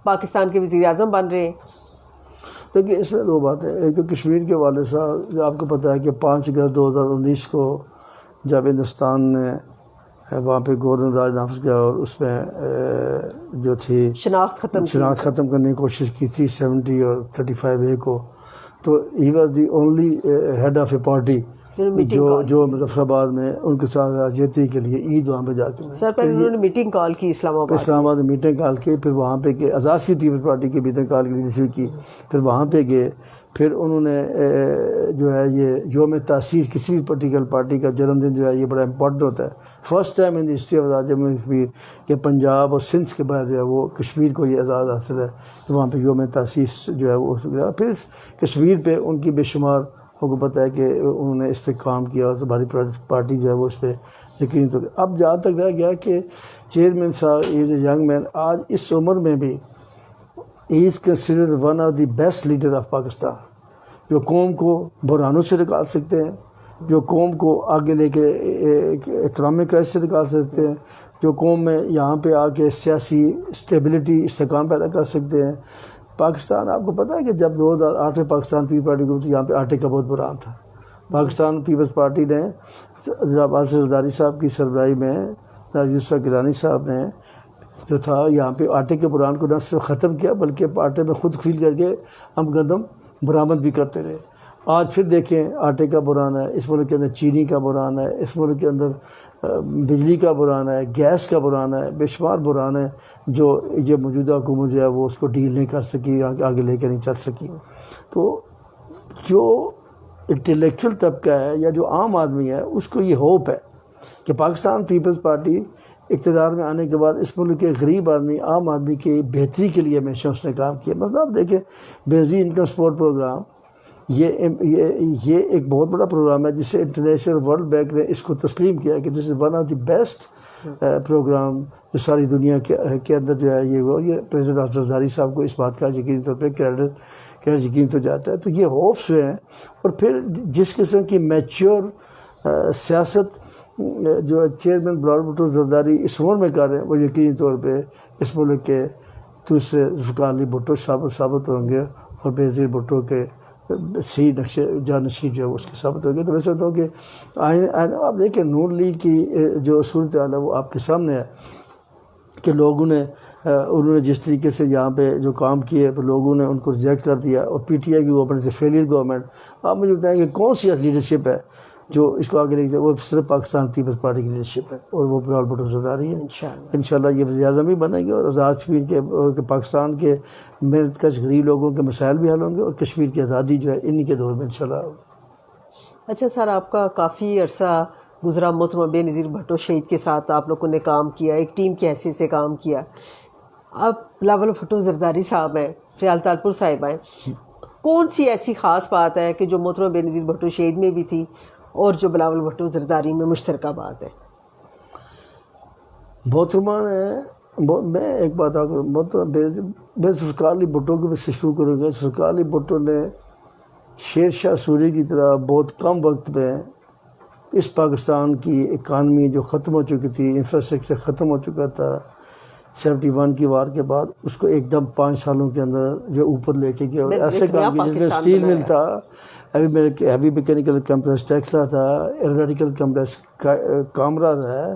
S1: پاکستان کے وزیر اعظم بن رہے ہیں؟
S2: دیکھیے اس میں 2 باتیں. ایک تو کشمیر کے والے صاحب آپ کو پتہ ہے کہ 5 اگست 2019 کو جب ہندوستان نے وہاں پہ گورنر راج نافذ کیا اور اس میں جو تھی شناخت ختم کرنے کی کوشش کی تھی 70 اور 35A کو, تو he was the only had of a party جو مظفر آباد میں ان کے ساتھ راجیتی کے لیے عید وہاں پہ جا کے
S1: سر پہلے انہوں نے میٹنگ کال کی اسلام
S2: آباد میں میٹنگ کال کی، پھر وہاں پہ گئے، آزاد کی پیپلز پارٹی کی میٹنگ کال کی کی، پھر وہاں پہ گئے، پھر انہوں نے جو ہے یہ یوم تاسیس کسی بھی پولیٹیکل پارٹی کا جنم دن جو ہے یہ بڑا امپورٹنٹ ہوتا ہے، first time in the history of Azad Jammu Kashmir کہ پنجاب اور سندھ کے بعد جو ہے وہ کشمیر کو یہ آزاد حاصل ہے، تو وہاں پہ یوم تاسیس جو ہے وہ پھر کشمیر پہ ان کی بے شمار آپ کو پتہ ہے کہ انہوں نے اس پہ کام کیا اور ہماری پارٹی جو ہے وہ اس پہ یقینی طور پہ اب جہاں تک رہ گیا کہ چیئرمین صاحب از اے ینگ مین، آج اس عمر میں بھی ہی is considered one of the best leader of Pakistan, جو قوم کو بحرانوں سے نکال سکتے ہیں، جو قوم کو آگے لے کے اکنامک کرائسس سے نکال سکتے ہیں، جو قوم میں یہاں پہ آ کے سیاسی اسٹیبلٹی استحکام پیدا کر سکتے ہیں۔ پاکستان آپ کو پتہ ہے کہ جب 2008 میں پاکستان پیپلز پارٹی کو یہاں پہ آٹے کا بہت بحران تھا، پاکستان پیپلز پارٹی نے جناب آصف زرداری صاحب کی سربراہی میں یوسف گیلانی صاحب نے جو تھا یہاں پہ آٹے کے بحران کو نہ صرف ختم کیا بلکہ آٹے میں خود کھیل کر کے ہم گندم برآمد بھی کرتے رہے۔ آج پھر دیکھیں آٹے کا بحران ہے، اس ملک کے اندر چینی کا بحران ہے، اس ملک کے اندر بجلی کا بحران ہے، گیس کا بحران ہے، بے شمار بحران ہے جو یہ موجودہ حکومت جو ہے وہ اس کو ڈیل نہیں کر سکی، آگے لے کے نہیں چل سکی۔ تو جو انٹلیکچوئل طبقہ ہے یا جو عام آدمی ہے اس کو یہ ہوپ ہے کہ پاکستان پیپلز پارٹی اقتدار میں آنے کے بعد اس ملک کے غریب آدمی عام آدمی کی بہتری کے لیے ہمیشہ اس نے کام کیا۔ مطلب آپ دیکھیں بینظیر انکم سپورٹ پروگرام یہ ایک بہت بڑا پروگرام ہے جسے انٹرنیشنل ورلڈ بینک نے اس کو تسلیم کیا کہ this is one of the best program جو ساری دنیا کے اندر جو ہے یہ پریزیڈنٹ آصف زرداری صاحب کو اس بات کا یقینی طور پہ کریڈٹ یقین تو جاتا ہے۔ تو یہ ہوپس ہیں، اور پھر جس قسم کی میچور سیاست جو چیئرمین بلاول بھٹو زرداری اس عمر میں کر رہے ہیں وہ یقینی طور پہ اس ملک کے دوسرے ذوالفقار علی بھٹو ثابت ہوں گے، اور بینظیر بھٹو کے صحیح نقشے جانشین جو ہے اس کے ثابت ہو گئے۔ تو میں سمجھتا ہوں کہ آپ دیکھیں نون لیگ کی جو صورتحال ہے وہ آپ کے سامنے ہے کہ انہوں نے جس طریقے سے یہاں پہ جو کام کیے تو لوگوں نے ان کو ریجیکٹ کر دیا، اور پی ٹی آئی کی گورنمنٹ سے فیلئر گورنمنٹ۔ آپ مجھے بتائیں کہ کون سی لیڈرشپ ہے جو اس کو آگے لے کے وہ صرف پاکستان پیپلز پارٹی کی لیڈرشپ ہے، اور وہ بلاول بھٹو زرداری ہے۔ انشاءاللہ یہ وزیر اعظم بھی بنے گے، اور آزاد کشمیر کے پاکستان کے محنت کش غریب لوگوں کے مسائل بھی حل ہوں گے، اور کشمیر کی آزادی جو ہے انہی کے دور میں انشاءاللہ۔
S1: اچھا سر، آپ کا کافی عرصہ گزرا محترمہ بے نظیر بھٹو شہید کے ساتھ، آپ لوگوں نے کام کیا، ایک ٹیم کی حیثیت سے کام کیا۔ اب بلاول بھٹو زرداری صاحب ہیں، فیال تالپور صاحب ہیں، کون سی ایسی خاص بات ہے کہ جو محترمہ بے نظیر بھٹو شہید میں بھی تھی اور جو بلاول بھٹو زرداری میں مشترکہ بات ہے؟
S2: محترمہ نے میں ایک بات آپ کو میں ذوالفقار علی بھٹو کے سے شروع کروں گا۔ ذوالفقار علی بھٹو نے شیر شاہ سوری کی طرح بہت کم وقت میں اس پاکستان کی اکانومی جو ختم ہو چکی تھی، انفراسٹرکچر ختم ہو چکا تھا 71 کی وار کے بعد، اس کو ایک دم 5 سالوں کے اندر جو اوپر لے کے گیا، اور ایسے کام کیا جس میں اسٹیل مل تھا، ہیوی میکینیکل کمپلیکس ٹیکسلا تھا، ایروناٹیکل کمپلیکس کامرا ہے،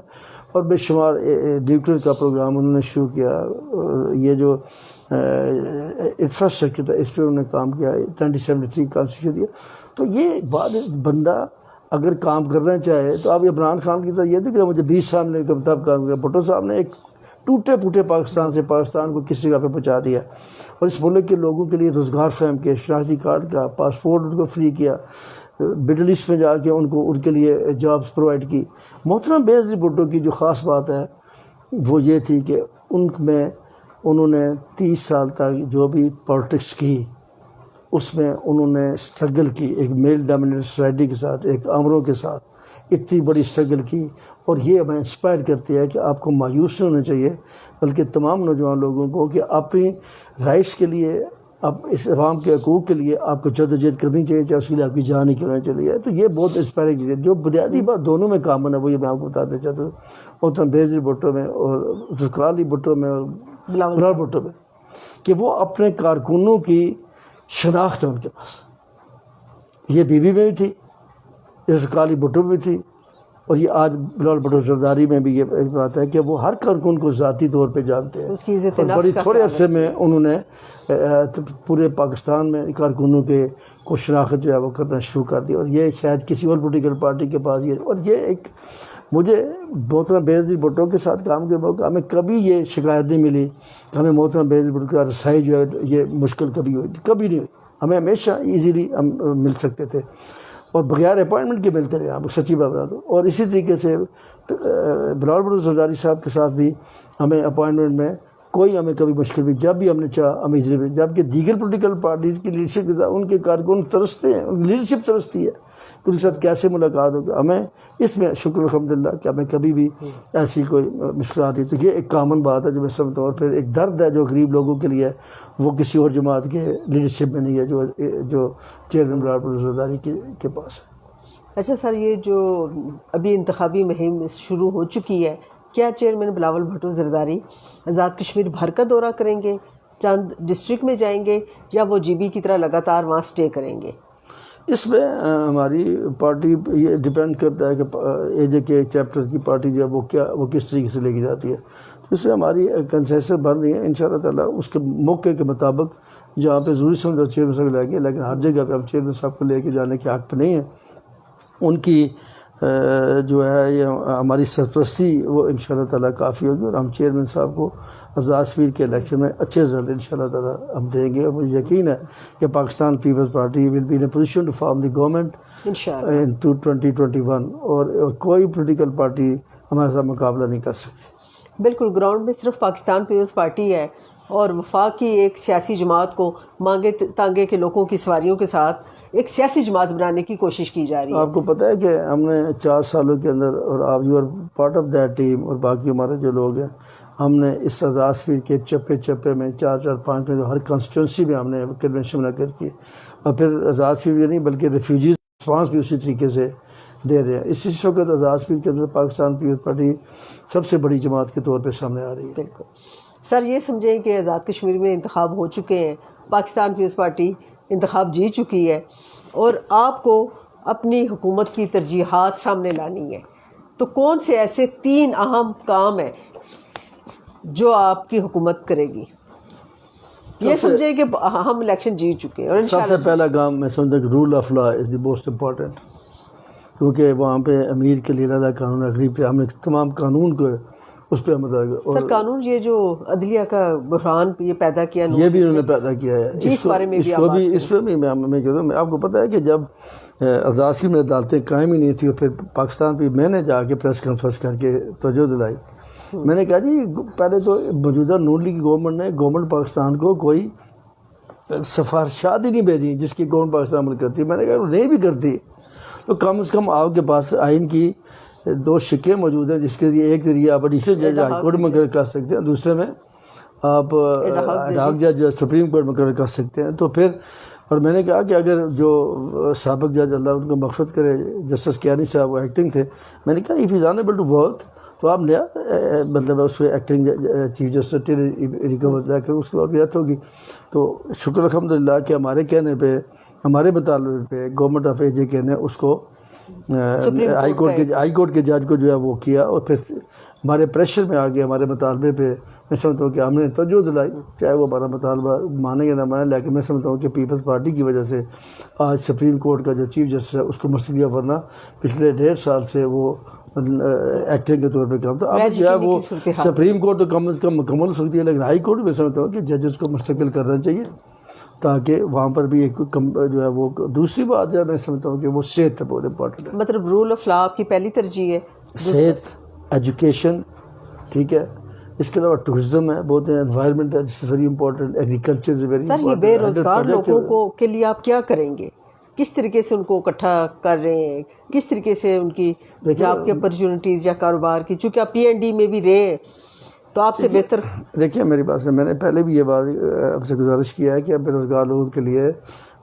S2: اور بے شمار نیوکلیر کا پروگرام انہوں نے شروع کیا۔ یہ جو انفراسٹرکچر تھا اس پہ انہوں نے کام کیا، 1973 کانسٹیٹیوشن دیا۔ تو یہ بات بندہ اگر کام کرنا چاہے تو آپ عمران خان کی طرح یہ نہیں کہ مجھے 20 سال میں تب کام کیا۔ بھٹو صاحب نے ایک ٹوٹے پھوٹے پاکستان کو کس جگہ پہ پہنچا دیا، اور اس ملک کے لوگوں کے لیے روزگار فراہم کیا، شناختی کارڈ کا، پاسپورٹ ان کو فری کیا، مڈل ایسٹ میں جا کے ان کے لیے جابس پرووائڈ کی۔ محترم بے نظیر بھٹو کی جو خاص بات ہے وہ یہ تھی کہ انہوں نے 30 سال تک جو بھی پالیٹکس کی اس میں انہوں نے اسٹرگل کی، ایک میل ڈومینیٹڈ سوسائٹی کے ساتھ، ایک آمروں کے ساتھ اتنی بڑی اسٹرگل کی، اور یہ ہمیں انسپائر کرتی ہے کہ آپ کو مایوس نہیں ہونا چاہیے، بلکہ تمام نوجوان لوگوں کو کہ اپنی رائٹس کے لیے، اس عوام کے حقوق کے لیے آپ کو جدوجہد کرنی چاہیے، چاہے اس کے لیے آپ کی جان ہی کیوں نہ چلی ہے۔ تو یہ بہت انسپائرنگ چیز ہے۔ جو بنیادی بات دونوں میں کامن ہے وہ یہ میں آپ کو بتانا چاہتا ہوں، محترم بے نظیر بھٹو میں اور ذوالفقار علی بھٹو میں اور بلاول بھٹو میں، کہ وہ اپنے کارکنوں کی شناخت ہے ان کے پاس۔ یہ بی بی میں بھی تھی، ذوالفقار علی بھٹو میں بھی تھی، اور یہ آج بلاول بھٹو زرداری میں بھی یہ بات ہے کہ وہ ہر کارکن کو ذاتی طور پہ جانتے ہیں،
S1: اس کی عزت
S2: اور
S1: نفس
S2: بڑی
S1: کا
S2: تھوڑے
S1: خیال
S2: عرصے میں انہوں نے پورے پاکستان میں کارکنوں کے کو شناخت جو ہے وہ کرنا شروع کر دی، اور یہ شاید کسی اور پولیٹیکل پارٹی کے پاس یہ، اور یہ ایک مجھے محترم بےنظیر بھٹو کے ساتھ کام کے موقع ہمیں کبھی یہ شکایت نہیں ملی کہ ہمیں محترم بےنظیر بھٹو کا رسائی جو ہے یہ مشکل کبھی ہوئی، کبھی نہیں ہوئی، ہمیں ہمیشہ ایزیلی ہم مل سکتے تھے اور بغیر اپوائنٹمنٹ کے ملتے رہے، آپ سچی بات بتا دو۔ اور اسی طریقے سے بلاول بھٹو زرداری صاحب کے ساتھ بھی ہمیں اپوائنٹمنٹ میں کوئی ہمیں کبھی مشکل بھی، جب بھی ہم نے چاہا ہم ایزیلی، جبکہ دیگر پولیٹیکل پارٹیز کی لیڈرشپ کے ساتھ ان کے کارکن ترستے ہیں، ان کی لیڈرشپ ترستی ہے کہ ان کے ساتھ کیسے ملاقات ہوگی۔ ہمیں اس میں شکر الحمدللہ کہ ہمیں کبھی بھی ایسی کوئی مشکلات نہیں، تو یہ ایک کامن بات ہے جو میں سمجھتا ہوں، اور پھر ایک درد ہے جو غریب لوگوں کے لیے وہ کسی اور جماعت کے لیڈرشپ میں نہیں ہے جو چیئرمین بلاول بھٹو زرداری کے پاس ہے۔
S1: اچھا سر، یہ جو ابھی انتخابی مہم شروع ہو چکی ہے، کیا چیئرمین بلاول بھٹو زرداری آزاد کشمیر بھر کا دورہ کریں گے، چند ڈسٹرکٹ میں جائیں گے، یا وہ جی بی کی طرح لگاتار وہاں سٹے کریں گے؟
S2: اس میں ہماری پارٹی یہ ڈیپینڈ کرتا ہے کہ اے جے کے چیپٹر کی پارٹی جو ہے وہ کس طریقے سے لے کے جاتی ہے، اس میں ہماری کنسنسس بن رہی ہے انشاءاللہ تعالیٰ اس کے موقع کے مطابق جہاں پہ ضروری سمجھو چیئرمین صاحب لے کے، لیکن ہر جگہ پہ ہم چیئرمین صاحب کو لے کے جانے کے حق پہ نہیں ہیں، ان کی جو ہے یہ ہماری سرپرستی وہ انشاءاللہ تعالیٰ کافی ہوگی، اور ہم چیئرمین صاحب کو آزاد کشمیر کے الیکشن میں اچھے رزلٹ انشاءاللہ تعالیٰ ہم دیں گے، اور مجھے یقین ہے کہ Pakistan Peoples Party will be in a position to form the government
S1: انشاءاللہ
S2: ان 2021، اور کوئی پولیٹیکل پارٹی ہمارے ساتھ مقابلہ نہیں کر سکتی۔
S1: بالکل، گراؤنڈ میں صرف پاکستان پیپلز پارٹی ہے، اور وفاق کی ایک سیاسی جماعت کو مانگے تانگے کے لوگوں کی سواریوں کے ساتھ ایک سیاسی جماعت بنانے کی کوشش کی جا رہی ہے۔
S2: آپ کو پتہ ہے کہ ہم نے 4 سالوں کے اندر، اور آپ you are part of that team, اور باقی ہمارے جو لوگ ہیں، ہم نے اس آزاد کشمیر کے چپے میں 4-5 میں ہر کانسٹیٹوئنسی میں ہم نے کنونشن منعقد کی، اور پھر آزاد کشمیر نہیں بلکہ ریفیوجیز رسپانس بھی اسی طریقے سے دے رہے ہیں۔ اس وقت آزاد کشمیر کے اندر پاکستان پیپلز پارٹی سب سے بڑی جماعت کے طور پہ سامنے آ رہی ہے۔
S1: بالکل سر، یہ سمجھیں کہ آزاد کشمیر میں انتخاب ہو چکے ہیں، پاکستان پیپلز پارٹی انتخاب جیت چکی ہے، اور آپ کو اپنی حکومت کی ترجیحات سامنے لانی ہے، تو کون سے ایسے 3 اہم کام ہیں جو آپ کی حکومت کرے گی؟ یہ سمجھیں کہ ہم الیکشن جیت چکے ہیں، اور
S2: سب سے پہلا کام میں سمجھتا کہ rule of law is the most important, کیونکہ وہاں پہ امیر کے لیے علیحدہ قانون ہے، غریب کے، ہم نے تمام قانون کو اس پہ عمل کرے۔
S1: سر قانون یہ جو عدلیہ کا بحران یہ پیدا کیا،
S2: یہ بھی انہوں نے پیدا کیا ہے،
S1: جی، اس بارے میں بھی
S2: اس پہ بھی میں کہتا ہوں، آپ کو پتہ ہے کہ جب آزاد کشمیر میں عدالتیں قائم ہی نہیں تھی، اور پھر پاکستان پہ میں نے جا کے پریس کانفرنس کر کے توجہ دلائی، میں نے کہا جی پہلے تو موجودہ نون لیگ کی گورنمنٹ پاکستان کو کوئی سفارشات ہی نہیں بھیجی جس کی گورنمنٹ پاکستان عمل کرتی، میں نے کہا نہیں بھی کرتی تو کم از کم آپ کے پاس آئین کی 2 شکیں موجود ہیں، جس کے ذریعے ایک ذریعے آپ ایڈیشنل جج ہائی کورٹ مقرر کر سکتے ہیں، دوسرے میں آپ ڈاک جج سپریم کورٹ مقرر کر سکتے ہیں۔ تو پھر اور میں نے کہا کہ اگر جو سابق جج اللہ ان کو مغفرت کرے جسٹس کیانی صاحب وہ ایکٹنگ تھے، میں نے کہا if is unable to work تو آپ نیا مطلب اس پہ ایکٹنگ چیف جسٹس ریکور جا کر اس کے بعد ڈیتھ ہوگی۔ تو شکر الحمدللہ کہ ہمارے کہنے پہ، ہمارے مطالبے پہ گورنمنٹ آف اے جے کے نے اس کو ہائی کورٹ کے جج کو جو ہے وہ کیا، اور پھر ہمارے پریشر میں آگے ہمارے مطالبے پہ میں سمجھتا ہوں کہ ہم نے توجہ دلائی، چاہے وہ ہمارا مطالبہ مانے یا نہ مانے، لیکن میں سمجھتا ہوں کہ پیپلز پارٹی کی وجہ سے آج سپریم کورٹ کا جو چیف جسٹس ہے اس کو مستقبل، ورنہ پچھلے 1.5 سال سے وہ ایکٹنگ کے طور پہ کام تھا۔ اب جو ہے وہ سپریم کورٹ تو کم از کم مکمل ہو سکتی ہے، لیکن ہائی کورٹ میں سمجھتا ہوں کہ ججز کو مستقل کرنا چاہیے تاکہ وہاں پر بھی ایک جو ہے وہ دوسری بات ہے، میں سمجھتا ہوں کہ وہ صحت بہت امپورٹنٹ ہے۔
S1: مطلب رول آف لا آپ کی پہلی ترجیح ہے؟
S2: صحت، ایجوکیشن، ٹھیک ہے، اس کے علاوہ ٹورزم ہے، بہت انوائرمنٹ ہے جس very important, agriculture is very
S1: سر یہ بے روزگار لوگوں کو کے لیے آپ کیا کریں گے؟ کس طریقے سے ان کو اکٹھا کر رہے ہیں؟ کس طریقے سے ان کی جاب کی اپرچونیٹیز یا کاروبار کی، چونکہ آپ PND میں بھی رہے ہیں تو آپ سے بہتر
S2: دیکھیے میری بات سے میں نے پہلے بھی یہ بات آپ سے گزارش کیا ہے کہ بے روزگار لوگوں کے لیے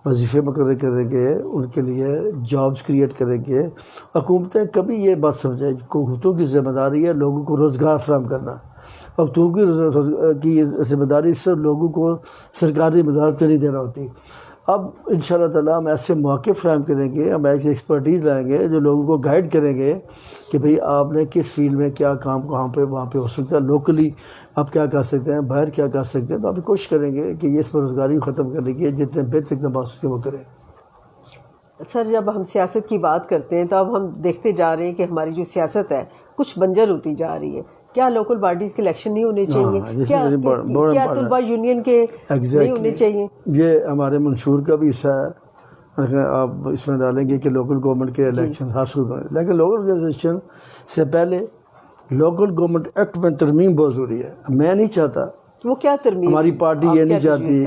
S2: وظیفے مقرر کریں گے، ان کے لیے جابز کریٹ کریں گے۔ حکومتیں کبھی یہ بات سمجھیں حکومتوں کی ذمہ داری ہے لوگوں کو روزگار فراہم کرنا، حکومت کی ذمہ داری صرف لوگوں کو سرکاری مدارس پہ نہیں دینا ہوتی۔ اب انشاءاللہ تعالیٰ ہم ایسے مواقع فراہم کریں گے، ہم ایسی ایکسپرٹیز لائیں گے جو لوگوں کو گائیڈ کریں گے کہ بھئی آپ نے کس فیلڈ میں کیا کام کہاں پہ وہاں پہ ہو سکتا ہے، لوکلی آپ کیا کر سکتے ہیں، باہر کیا کر سکتے ہیں. تو آپ کوشش کریں گے کہ یہ اس بے روزگاری کو ختم کرنے کی جتنے بہتر اقدامات ہو سکے وہ کریں.
S1: سر جب ہم سیاست کی بات کرتے ہیں تو اب ہم دیکھتے جا رہے ہیں کہ ہماری جو سیاست ہے کچھ بنجر ہوتی جا رہی ہے. کیا لوکل باڈیز کے الیکشن نہیں ہونے چاہیے؟ کیا طلبہ یونین کے نہیں ہونے چاہیے؟
S2: یہ ہمارے منشور کا بھی حصہ ہے. آپ اس میں ڈالیں گے کہ لوکل گورنمنٹ کے الیکشن حاصل کریں، لیکن لوکل الیکشن سے پہلے لوکل گورنمنٹ ایکٹ میں ترمیم بہت ضروری ہے. میں نہیں چاہتا،
S1: وہ کیا ترمیم،
S2: ہماری پارٹی یہ نہیں چاہتی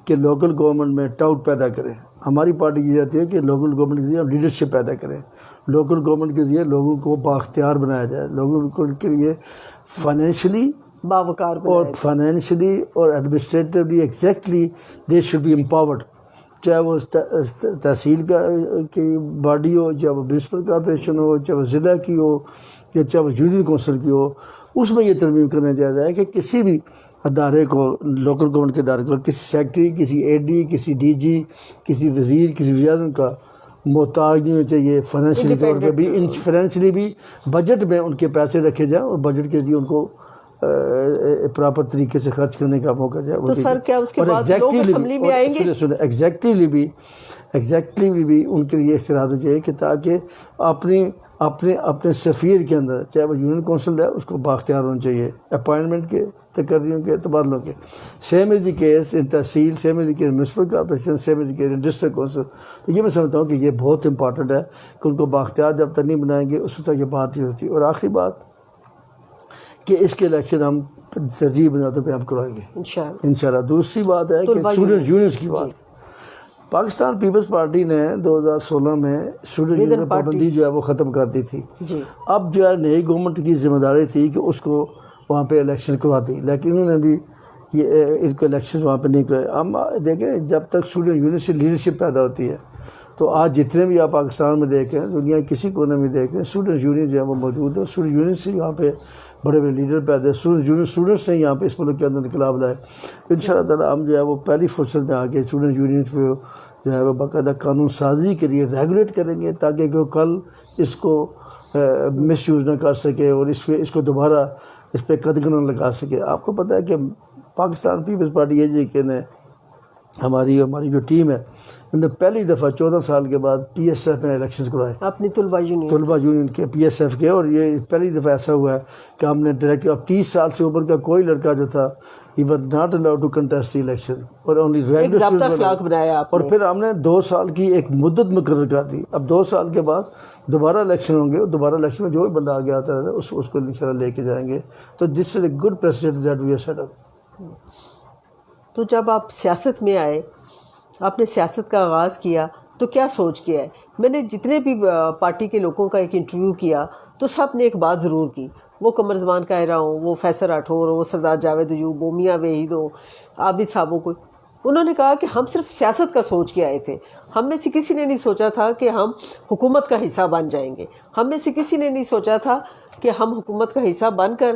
S2: کہ لوکل گورنمنٹ میں ٹاؤٹ پیدا کریں. ہماری پارٹی یہ چاہتی ہے کہ لوکل گورنمنٹ کے ذریعے لیڈرشپ پیدا کریں، لوکل گورنمنٹ کے ذریعے لوگوں کو بااختیار بنایا جائے، لوگوں کے لیے فائنینشلی
S1: باوقار
S2: اور فائنینشلی اور administratively exactly they should be empowered. چاہے وہ تحصیل کی باڈی ہو، چاہے وہ میونسپل کارپوریشن ہو، چاہے وہ ضلع کی ہو، یا چاہے وہ یونین کونسل کی ہو. اس میں یہ ترمیم کرنا چاہتا ہے کہ کسی بھی ادارے کو، لوکل گورنمنٹ کے ادارے کو، کسی سیکٹری، کسی اے ڈی، کسی ڈی جی، کسی وزیر، کسی وزیر کا محتاج نہیں ہونا چاہیے. فائنینشلی طور پہ بھی، فائنینشلی بھی بجٹ میں ان کے پیسے رکھے جائیں اور بجٹ کے لیے ان کو پراپر طریقے سے خرچ کرنے کا موقع جائے.
S1: تو سر کیا اس کے بعد لوگ اسمبلی میں آئیں گے؟
S2: ایگزیکٹولی بھی ان کے لیے اختیارات ہو جائے کہ تاکہ اپنے سفیر کے اندر، چاہے وہ یونین کونسل ہے، اس کو بااختیار ہونا چاہیے اپائنٹمنٹ کے، تقرریوں کے، تبادلوں کے. Same is the case in tehsil, same is the case municipal corporation, same is the case in district council. تو یہ میں سمجھتا ہوں کہ یہ بہت امپارٹنٹ ہے کہ ان کو بااختیار جب تک نہیں بنائیں گے اس وقت یہ بات نہیں ہوتی. اور آخری بات کہ اس کے الیکشن ہم ترجیح بنیادوں پہ ہم کروائیں گے انشاءاللہ. دوسری بات ہے کہ اسٹوڈنٹ یونینس کی بات. پاکستان پیپلز پارٹی نے 2016 میں اسٹوڈنٹ یونین میں پابندی جو ہے وہ ختم کر دی تھی. اب جو ہے نئی گورنمنٹ کی ذمہ داری تھی کہ اس کو وہاں پہ الیکشن کروا دی، لیکن انہوں نے بھی ان کو الیکشن وہاں پہ نہیں کروائے. ہم دیکھیں جب تک اسٹوڈنٹ یونین سے لیڈرشپ پیدا ہوتی ہے تو آج جتنے بھی آپ پاکستان میں دیکھیں، دنیا کسی کونے میں دیکھیں، اسٹوڈنٹ یونین جو ہے وہ موجود ہے. اسٹوڈنٹ یونین سے یہاں پہ بڑے بڑے لیڈر پیدا ہے. اسٹوڈنٹس نے یہاں پہ اس ملک کے اندر انقلاب لائے. ان شاء اللہ تعالیٰ ہم جو ہے وہ پہلی فرصت میں آ کے اسٹوڈنٹ یونین پہ جو ہے وہ باقاعدہ قانون سازی کے لیے ریگولیٹ کریں گے تاکہ کہ کل اس کو مس یوز نہ کر سکے اور اس کو دوبارہ اس پہ قدغن نہ لگا سکے. آپ کو پتہ ہے کہ پاکستان پیپلز پارٹی یہ جی کہ نے ہماری جو ٹیم ہے انہوں نے پہلی دفعہ 14 سال کے بعد پی ایس ایف میں الیکشنز کروائے اپنی طلبہ یونین کے پی ایس ایف کے. اور یہ پہلی دفعہ ایسا ہوا ہے کہ ہم نے ڈائریکٹ اب 30 سال سے اوپر کا کوئی لڑکا جو تھا he was not allowed to contest the election اور only
S1: بنایا.
S2: اور پھر ہم نے 2 سال کی ایک مدت مقرر کر دی. اب 2 سال کے بعد دوبارہ الیکشن ہوں گے اور دوبارہ الیکشن میں جو بھی بندہ آگے آتا ہے اس کو انشاءاللہ لے کے جائیں گے. تو this is a good president that we have set up.
S1: تو جب آپ سیاست میں آئے، آپ نے سیاست کا آغاز کیا تو کیا سوچ کے آئے؟ میں نے جتنے بھی پارٹی کے لوگوں کا ایک انٹرویو کیا تو سب نے ایک بات ضرور کی، وہ قمر زمان قاہرہ ہوں، وہ فیصل راٹھور ہوں، وہ سردار جاوید ایوب ہوں، میاں وحید ہوں، عابد صاحب ہوں، انہوں نے کہا کہ ہم صرف سیاست کا سوچ کے آئے تھے. ہم میں سے کسی نے نہیں سوچا تھا کہ ہم حکومت کا حصہ بن جائیں گے. ہم میں سے کسی نے نہیں سوچا تھا کہ ہم حکومت کا حصہ بن کر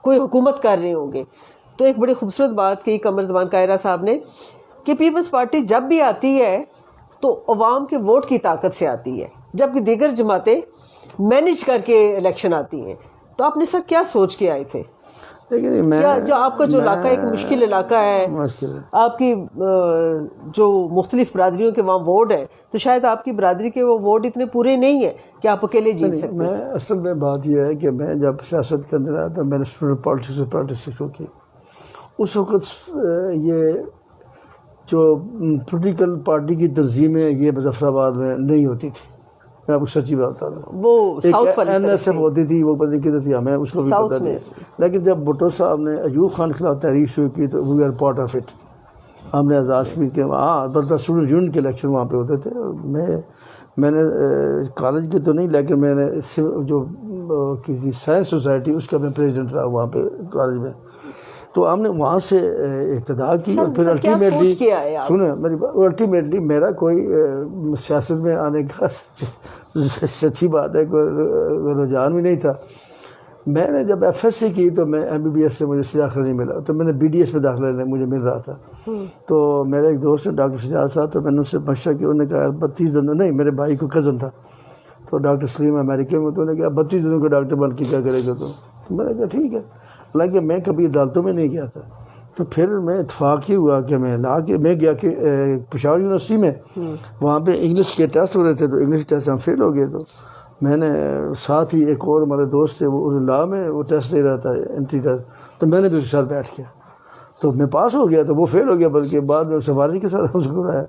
S1: کوئی حکومت کر رہے ہوں گے. تو ایک بڑی خوبصورت بات کہی قمر زمان قاہرہ صاحب نے کہ پیپلز پارٹی جب بھی آتی ہے تو عوام کے ووٹ کی طاقت سے آتی ہے، جبکہ دیگر جماعتیں مینج کر کے الیکشن آتی ہیں. تو آپ نے سر کیا سوچ کے آئے تھے؟ جو آپ کا جو علاقہ ایک مشکل علاقہ ہے، آپ کی جو مختلف برادریوں کے وہاں وارڈ ہے، تو شاید آپ کی برادری کے وہ وارڈ اتنے پورے نہیں ہیں کہ آپ اکیلے جیت سکتے.
S2: میں اصل میں بات یہ ہے کہ میں جب سیاست کے اندر آیا تو میں نے اسٹوڈنٹ پالیٹکس سے پریکٹس شروع کی. اس وقت یہ جو پولیٹیکل پارٹی کی تنظیمیں یہ مظفر آباد میں نہیں ہوتی تھی. میں آپ کو سچی بات بتا دوں،
S1: وہ
S2: این ایس ایف ہوتی تھی، وہ پتہ کدھر تھی، ہمیں اس کو بھی پتہ نہیں. لیکن جب بھٹو صاحب نے ایوب خان کے خلاف تحریک شروع کی تو we are part of it. ہم نے آزاد کشمیر کے البتہ اسٹوڈنٹ یونین کے الیکشن وہاں پہ ہوتے تھے. میں نے کالج کے تو نہیں، لیکن میں نے جو کسی سائنس سوسائٹی اس کا میں پریزیڈنٹ رہا وہاں پہ کالج میں. تو ہم نے وہاں سے ابتدا کی اور پھر الٹیمیٹلی میرا کوئی سیاست میں آنے کا سچی بات ہے کوئی رجحان بھی نہیں تھا. میں نے جب FSC کی تو میں MBBS میں مجھے داخلہ نہیں ملا، تو میں نے BDS میں داخلہ مجھے مل رہا تھا. تو میرا ایک دوست ہے ڈاکٹر سجاد صاحب، تو میں نے ان سے مشورہ کیا. انہوں نے کہا 32 دنوں، نہیں میرے بھائی کو کزن تھا تو ڈاکٹر سلیم امریکہ میں، تو انہوں نے کہا 32 دنوں کا ڈاکٹر بن کے کیا کرے گا. تو میں نے کہا ٹھیک ہے. حالانکہ میں کبھی عدالتوں میں نہیں گیا تھا. تو پھر میں اتفاق ہی ہوا کہ میں گیا کہ پشاور یونیورسٹی میں، وہاں پہ انگلش کے ٹیسٹ ہو رہے تھے، تو انگلش ٹیسٹ ہم فیل ہو گئے. تو میں نے ساتھ ہی ایک اور ہمارے دوست تھے، وہ لا میں وہ ٹیسٹ دے رہا تھا انٹری ٹیسٹ، تو میں نے بھی اس کے ساتھ بیٹھ گیا. تو میں پاس ہو گیا، تو وہ فیل ہو گیا، بلکہ بعد میں سفارش کے ساتھ اس کو رہا.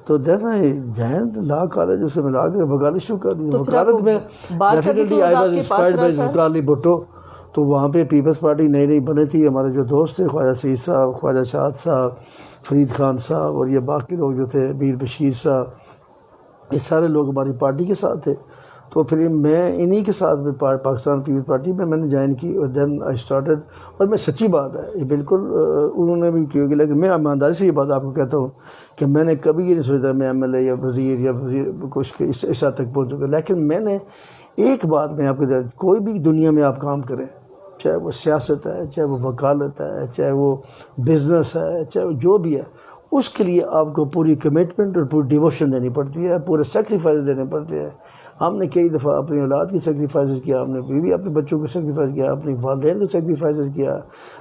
S2: تو دیکھا جینٹ لا کالج اس میں لا کے وکالت شروع کر دی. وکالت میں definitely I was inspired by Zulfikar Ali Bhutto. تو وہاں پہ پیپلز پارٹی نئی نئی بنی تھی. ہمارے جو دوست تھے خواجہ سعید صاحب، خواجہ شاد صاحب، فرید خان صاحب، اور یہ باقی لوگ جو تھے، میر بشیر صاحب، یہ سارے لوگ ہماری پارٹی کے ساتھ تھے. تو پھر میں انہی کے ساتھ میں پاکستان پیپلز پارٹی میں نے جوائن کی. اور دین آئی اسٹارٹڈ. اور میں سچی بات ہے یہ بالکل انہوں نے بھی کی ہوگی، لیکن میں ایمانداری سے یہ بات آپ کو کہتا ہوں کہ میں نے کبھی یہ نہیں سوچا میں MLA یا وزیر کچھ کے اس حد تک پہنچوں گا. لیکن میں نے ایک بات میں آپ کو کوئی بھی دنیا میں آپ کام کریں، چاہے وہ سیاست ہے، چاہے وہ وکالت ہے، چاہے وہ بزنس ہے، چاہے وہ جو بھی ہے، اس کے لیے آپ کو پوری کمٹمنٹ اور پوری ڈیووشن دینی پڑتی ہے، پورے سیکریفائز دینے پڑتے ہیں. ہم نے کئی دفعہ اپنی اولاد کی سیکریفائز کیا، ہم نے بیوی اپنے بچوں کو سیکریفائز کیا، اپنی والدین کو سیکریفائز کیا،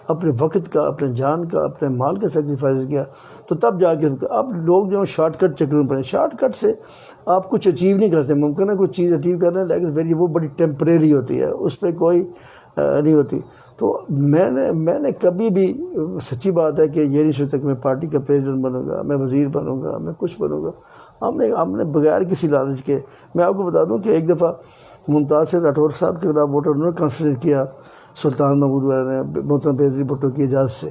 S2: اپنے وقت کا، اپنے جان کا، اپنے مال کا سیکریفائز کیا. تو تب جا کے اب لوگ جو شارٹ کٹ چکروں پڑے، شارٹ کٹ سے آپ کچھ اچیو نہیں کرتے. ممکن ہے کچھ چیز اچیو کرنا، لیکن وہ بڑی ٹیمپریری ہوتی ہے، اس پہ کوئی نہیں ہوتی. تو میں نے کبھی بھی سچی بات ہے کہ یہ نہیں سوچا کہ میں پارٹی کا پریزیڈنٹ بنوں گا، میں وزیر بنوں گا، میں کچھ بنوں گا. ہم نے بغیر کسی لالچ کے، میں آپ کو بتا دوں کہ ایک دفعہ ممتاز راٹھور صاحب کے خلاف ووٹ انہوں نے کنسیڈر کیا سلطان محمود والے نے محترم بے نظیر بھٹو کی اجازت سے.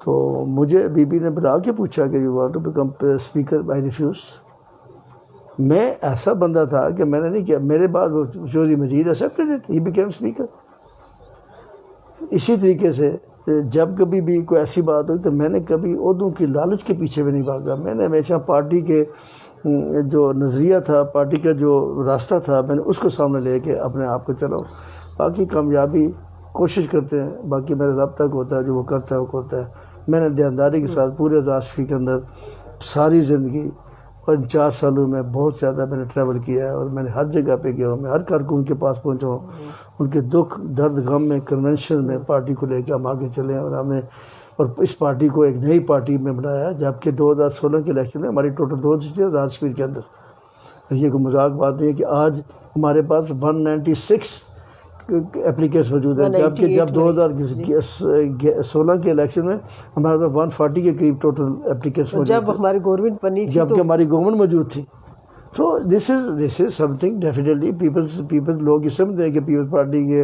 S2: تو مجھے بی بی نے بلا کے پوچھا کہ you want to become speaker. I refused. میں ایسا بندہ تھا کہ میں نے نہیں کیا. میرے بعد Chaudhry Majeed accepted it, he became speaker. اسی طریقے سے جب کبھی بھی کوئی ایسی بات ہوئی تو میں نے کبھی عہدوں کی لالچ کے پیچھے بھی نہیں بھاگا. میں نے ہمیشہ پارٹی کے جو نظریہ تھا، پارٹی کا جو راستہ تھا، میں نے اس کو سامنے لے کے اپنے آپ کو چلاؤ. باقی کامیابی کوشش کرتے ہیں، باقی میرے رب تک ہوتا ہے، جو وہ کرتا ہے وہ کرتا ہے. میں نے دینداری کے ساتھ پورے راشٹر کے اندر ساری زندگی، اور ان 4 سالوں میں بہت زیادہ میں نے ٹریول کیا ہے، اور میں نے ہر جگہ پہ گیا ہوں. میں ہر کارکن کے پاس پہنچا ہوں، ان کے دکھ درد غم میں، کنونشن میں پارٹی کو لے کے ہم آگے چلے ہیں. اور ہم نے اس پارٹی کو ایک نئی پارٹی میں بنایا، جبکہ 2016 کے الیکشن میں ہماری ٹوٹل 2 سیٹیں راج کشمیر کے اندر. یہ کوئی مذاق بات نہیں ہے کہ آج ہمارے پاس 196 اپلیکینٹس موجود ہیں، جبکہ جب 2016 کے الیکشن میں ہمارے پاس 140 کے قریب ٹوٹل اپلیکینٹس موجود تھے،
S1: جب ہماری گورنمنٹ بنی تھی،
S2: جبکہ ہماری گورنمنٹ موجود تھی. تو this is some thing definitely people لوگ یہ سمجھتے ہیں کہ پیپلز پارٹی کے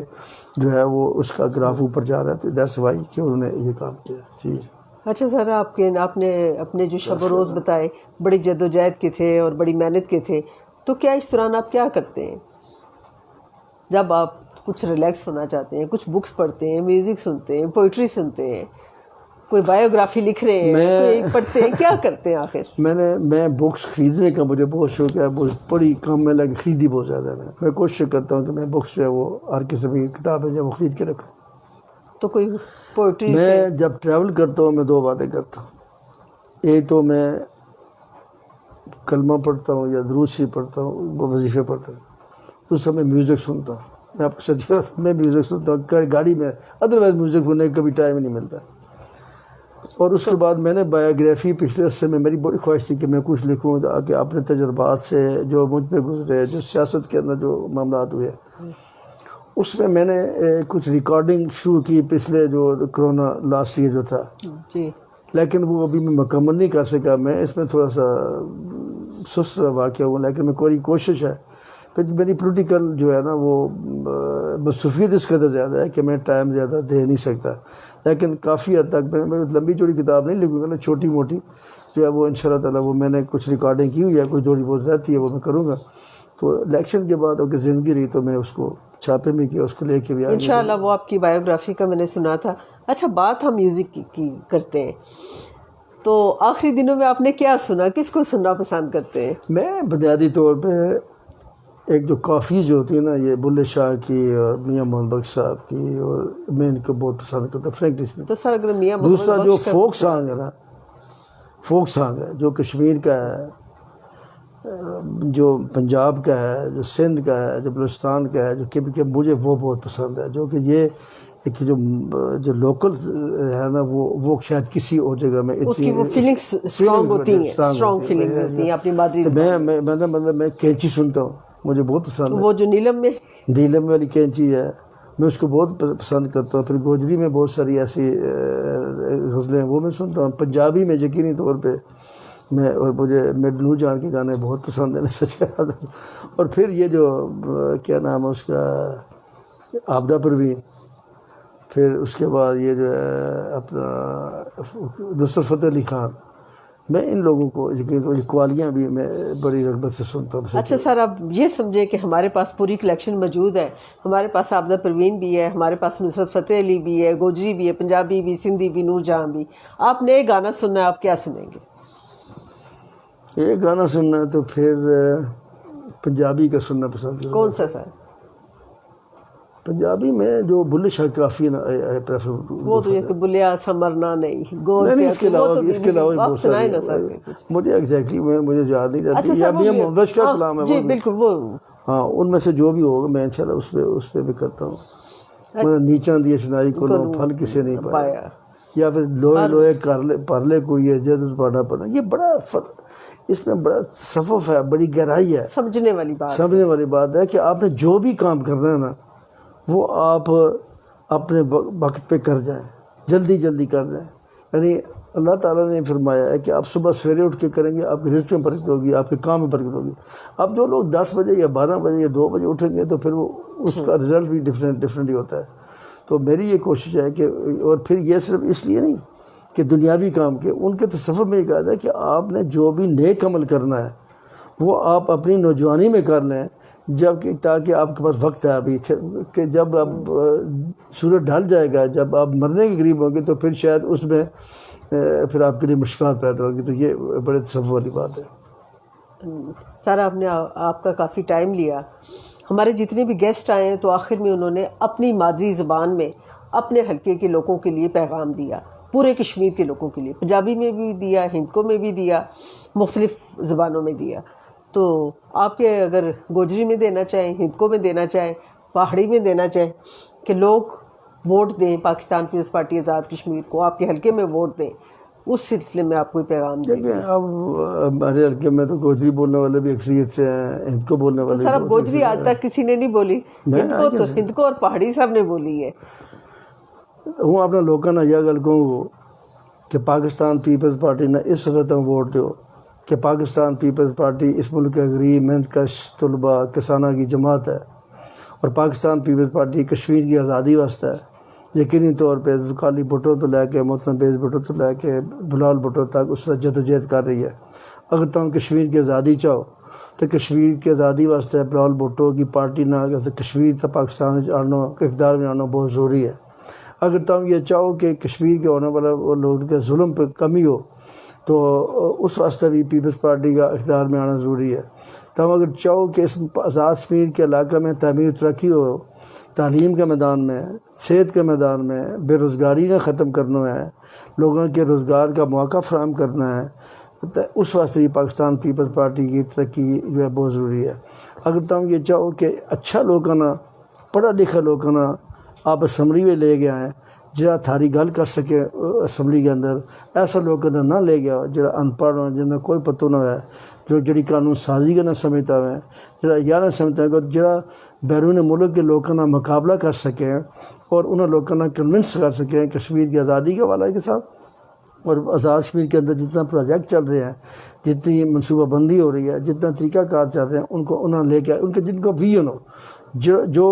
S2: جو ہے وہ اس کا گراف اوپر جا رہا ہے. تو دیٹس وائی کہ انہوں نے یہ کام کیا. جی
S1: اچھا سر، آپ نے اپنے جو شب و روز بتائے بڑی جدوجہد کے تھے اور بڑی محنت کے تھے، تو کیا اس دوران آپ کیا کرتے ہیں جب آپ کچھ ریلیکس ہونا چاہتے ہیں؟ کچھ بکس پڑھتے ہیں، میوزک سنتے ہیں، پوئٹری سنتے ہیں، کوئی بایوگرافی لکھ رہے ہیں، کوئی پڑھتے ہیں، کیا کرتے ہیں آخر؟
S2: میں بکس خریدنے کا مجھے بہت شوق ہے. بڑی کم میں لیکن خریدی بہت زیادہ. میں کوشش کرتا ہوں کہ میں بکس جو ہے وہ ہر قسم کی کتابیں جو وہ خرید کے رکھوں.
S1: تو کوئی پوئٹری
S2: میں جب ٹریول کرتا ہوں میں 2 باتیں کرتا ہوں. ایک تو میں کلمہ پڑھتا ہوں یا درود شریف پڑھتا ہوں، وہ وظیفے پڑھتا ہوں. دوسرا میں میوزک سنتا ہوں. میں آپ کو سچ میں میوزک سنتا ہوں گاڑی میں، ادروائز میوزک سننے کا کبھی ٹائم ہی نہیں ملتا. اور اس کے بعد میں نے بایوگرافی پچھلے عرصے میں میری بڑی خواہش تھی کہ میں کچھ لکھوں کہ اپنے تجربات سے جو مجھ پہ گزرے، جو سیاست کے اندر جو معاملات ہوئے، اس میں نے کچھ ریکارڈنگ شروع کی پچھلے جو کرونا لاسٹ ایئر جو تھا.
S1: جی.
S2: لیکن وہ ابھی میں مکمل نہیں کر سکا. میں اس میں تھوڑا سا سست واقع ہوں، لیکن میں کوئی کوشش ہے. پھر میری پولیٹیکل جو ہے نا وہ مصروفیت اس قدر زیادہ ہے کہ میں ٹائم زیادہ دے نہیں سکتا. لیکن کافی حد تک میں لمبی چوڑی کتاب نہیں لکھوں گا، میں چھوٹی موٹی جو ہے وہ انشاءاللہ تعالیٰ وہ میں نے کچھ ریکارڈنگ کی ہوئی ہے، کوئی تھوڑی بہت رہتی ہے وہ میں کروں گا. تو الیکشن کے بعد اگر زندگی رہی تو میں اس کو چھاپے میں کیا، اس کو لے کے بھی
S1: انشاءاللہ. وہ آپ کی بایوگرافی کا میں نے سنا تھا. اچھا، بات ہم میوزک کی کرتے ہیں، تو آخری دنوں میں آپ نے کیا سنا؟ کس کو سننا پسند کرتے ہیں؟
S2: میں بنیادی طور پہ ایک جو کافی جو ہوتی ہے نا، یہ بلے شاہ کی اور میاں محمد بخش صاحب کی، اور میں ان کو بہت پسند کرتا ہوں فرینکلی اسپیکنگ۔
S1: تو سر اگر میاں محمد
S2: دوسرا جو
S1: بخش کا
S2: فوک سانگ ہے نا، فوک سانگ ہے جو کشمیر کا ہے، جو پنجاب کا ہے، جو سندھ کا ہے، جو بلوچستان کا ہے، جو کہ مجھے وہ بہت پسند ہے، جو کہ یہ ایک جو لوکل ہے نا، وہ شاید کسی اور جگہ میں
S1: اس کی وہ فیلنگس اسٹرانگ ہوتی ہیں، اسٹرانگ فیلنگز ہوتی ہیں اپنی مادری زبان میں۔
S2: میں کینچی سنتا ہوں، مجھے بہت پسند ہے۔
S1: وہ جو نیلم میں
S2: نیلم والی کینچی ہے، میں اس کو بہت پسند کرتا ہوں۔ پھر گوجری میں بہت ساری ایسی غزلیں ہیں، وہ میں سنتا ہوں۔ پنجابی میں یقینی طور پہ اور مجھے نور جان کے گانے بہت پسند ہیں، سچ۔ اور پھر یہ جو کیا نام ہے اس کا، عابدہ پروین، پھر اس کے بعد یہ جو ہے اپنا نصرت فتح علی خان، میں ان لوگوں کو قوالیاں بھی میں بڑی رغبت سے سنتا ہوں۔
S1: اچھا سر، اب یہ سمجھیں کہ ہمارے پاس پوری کلیکشن موجود ہے، ہمارے پاس عابدہ پروین بھی ہے، ہمارے پاس نصرت فتح علی بھی ہے، گوجری بھی ہے، پنجابی بھی، سندھی بھی، نور جہاں بھی۔ آپ نئے گانا سننا ہے، آپ کیا سنیں گے؟
S2: ایک گانا سننا ہے تو پھر پنجابی کا سننا پسند کروں۔
S1: کون سا سر؟
S2: پنجابی میں جو بلے شاہ کافی پریفر،
S1: وہ تو یہ کہ بلیا سمرنا نہیں
S2: نہیں، اس کے علاوہ بھی بہت سارے مجھے ایگزیکٹلی مجھے یاد نہیں رہتی، یا میاں محمد بخش کا کلام ہے
S1: جی بالکل، وہ
S2: ہاں، ان میں سے جو بھی ہوگا میں انشاءاللہ اس پہ بھی کرتا ہوں۔ میں نیچاں دی اشنائی کو پھل کسے نہیں پایا، یا پھر لوہے لوہے پرلے کو یہ جد پڑھا پڑا، یہ بڑا اس میں بڑا تصوف ہے، بڑی گہرائی ہے،
S1: سمجھنے والی بات
S2: ہے کہ آپ نے جو بھی کام کرنا ہے نا، وہ آپ اپنے وقت پہ کر جائیں، جلدی کر جائیں۔ یعنی اللہ تعالیٰ نے فرمایا ہے کہ آپ صبح سویرے اٹھ کے کریں گے، آپ کے رزق میں برکت ہوگی، آپ کے کام میں برکت ہوگی۔ اب جو لوگ 10 بجے یا 12 بجے یا 2 بجے اٹھیں گے تو پھر وہ اس کا رزلٹ بھی ڈفرینٹ ہی ہوتا ہے۔ تو میری یہ کوشش ہے کہ، اور پھر یہ صرف اس لیے نہیں کہ دنیاوی کام کے، ان کے تصوف میں یہ کہا ہے کہ آپ نے جو بھی نیک عمل کرنا ہے وہ آپ اپنی نوجوانی میں کر لیں، تاکہ آپ کے پاس وقت ہے ابھی، کہ جب اب سورج ڈھل جائے گا، جب آپ مرنے کے قریب ہوں گے تو پھر شاید اس میں پھر آپ کے لیے مشکلات پیدا ہوگی۔ تو یہ بڑے تصور والی بات ہے۔
S1: سر، آپ کا کافی ٹائم لیا۔ ہمارے جتنے بھی گیسٹ آئے ہیں تو آخر میں انہوں نے اپنی مادری زبان میں اپنے حلقے کے لوگوں کے لیے پیغام دیا، پورے کشمیر کے لوگوں کے لیے، پنجابی میں بھی دیا، ہندکو میں بھی دیا، مختلف زبانوں میں دیا۔ تو آپ کے اگر گوجری میں دینا چاہیں، ہندکو میں دینا چاہیں، پہاڑی میں دینا چاہیں، کہ لوگ ووٹ دیں پاکستان پیپلز پارٹی آزاد کشمیر کو، آپ کے حلقے میں ووٹ دیں، اس سلسلے میں آپ کوئی پیغام دیں؟
S2: دیکھیں، اب ہمارے حلقے میں تو گوجری بولنے والے بھی اکثریت سے ہیں، ہندکو بولنے والے۔
S1: تو سر، اب گوجری آج تک کسی نے نہیں بولی، ہندکو اور پہاڑی صاحب نے بولی ہے۔
S2: ہوں اپنا لوگوں نے یہ گل کہوں کہ پاکستان پیپلز پارٹی نے اس صورت میں ووٹ دیو کہ پاکستان پیپلز پارٹی اس ملک کے غریب محنت کش طلباء کسانوں کی جماعت ہے، اور پاکستان پیپلز پارٹی کشمیر کی آزادی واسطے ہے۔ یقینی طور پہ ذوالفقار بھٹو تو لے کے محترم بھیز بھٹو تو لے کے بلال بھٹو تک اس وقت جدوجہد کر رہی ہے۔ اگر تم کشمیر کی آزادی چاہو تو کشمیر کی آزادی واسطے بلال بھٹو کی پارٹی نہ کشمیر تو پاکستان اقتدار میں آنا بہت ضروری ہے۔ اگر تم یہ چاہو کہ کشمیر کے ہونے والا لوگوں کے ظلم پہ کمی ہو تو اس واسطے بھی پیپلز پارٹی کا اقتدار میں آنا ضروری ہے۔ تم اگر چاہو کہ اس آزاد کشمیر کے علاقہ میں تعمیر ترقی ہو، تعلیم کے میدان میں، صحت کے میدان میں، بے روزگاری نہ ختم کرنا ہے، لوگوں کے روزگار کا موقع فراہم کرنا ہے، تو اس واسطے پاکستان پیپلز پارٹی کی ترقی جو ہے بہت ضروری ہے۔ اگر تم یہ چاہو کہ اچھا لوگوں نا، پڑھا لکھا لوگوں نا آپ اسمبلی میں لے گیا ہے، جہاں تھاری گل کر سکے اسمبلی کے اندر، ایسا لوگوں نے نہ لے گیا جہاں ان پڑھ ہو، جنہیں کوئی پتہ نہ ہے، جو جڑی قانون سازی کا نہ سمجھتا ہے، جہاں یہ نہ سمجھتا ہے کہ جہاں بیرون ملک کے لوگوں کا مقابلہ کر سکیں اور انہیں لوگوں نے کنونس کر سکیں کشمیر کی آزادی کے حوالے کے ساتھ۔ اور آزاد کشمیر کے اندر جتنا پروجیکٹ چل رہے ہیں، جتنی منصوبہ بندی ہو رہی ہے، جتنا طریقہ کار چل رہے ہیں، ان کو انہوں لے کے ان کے جن کو ویژن ہو، جو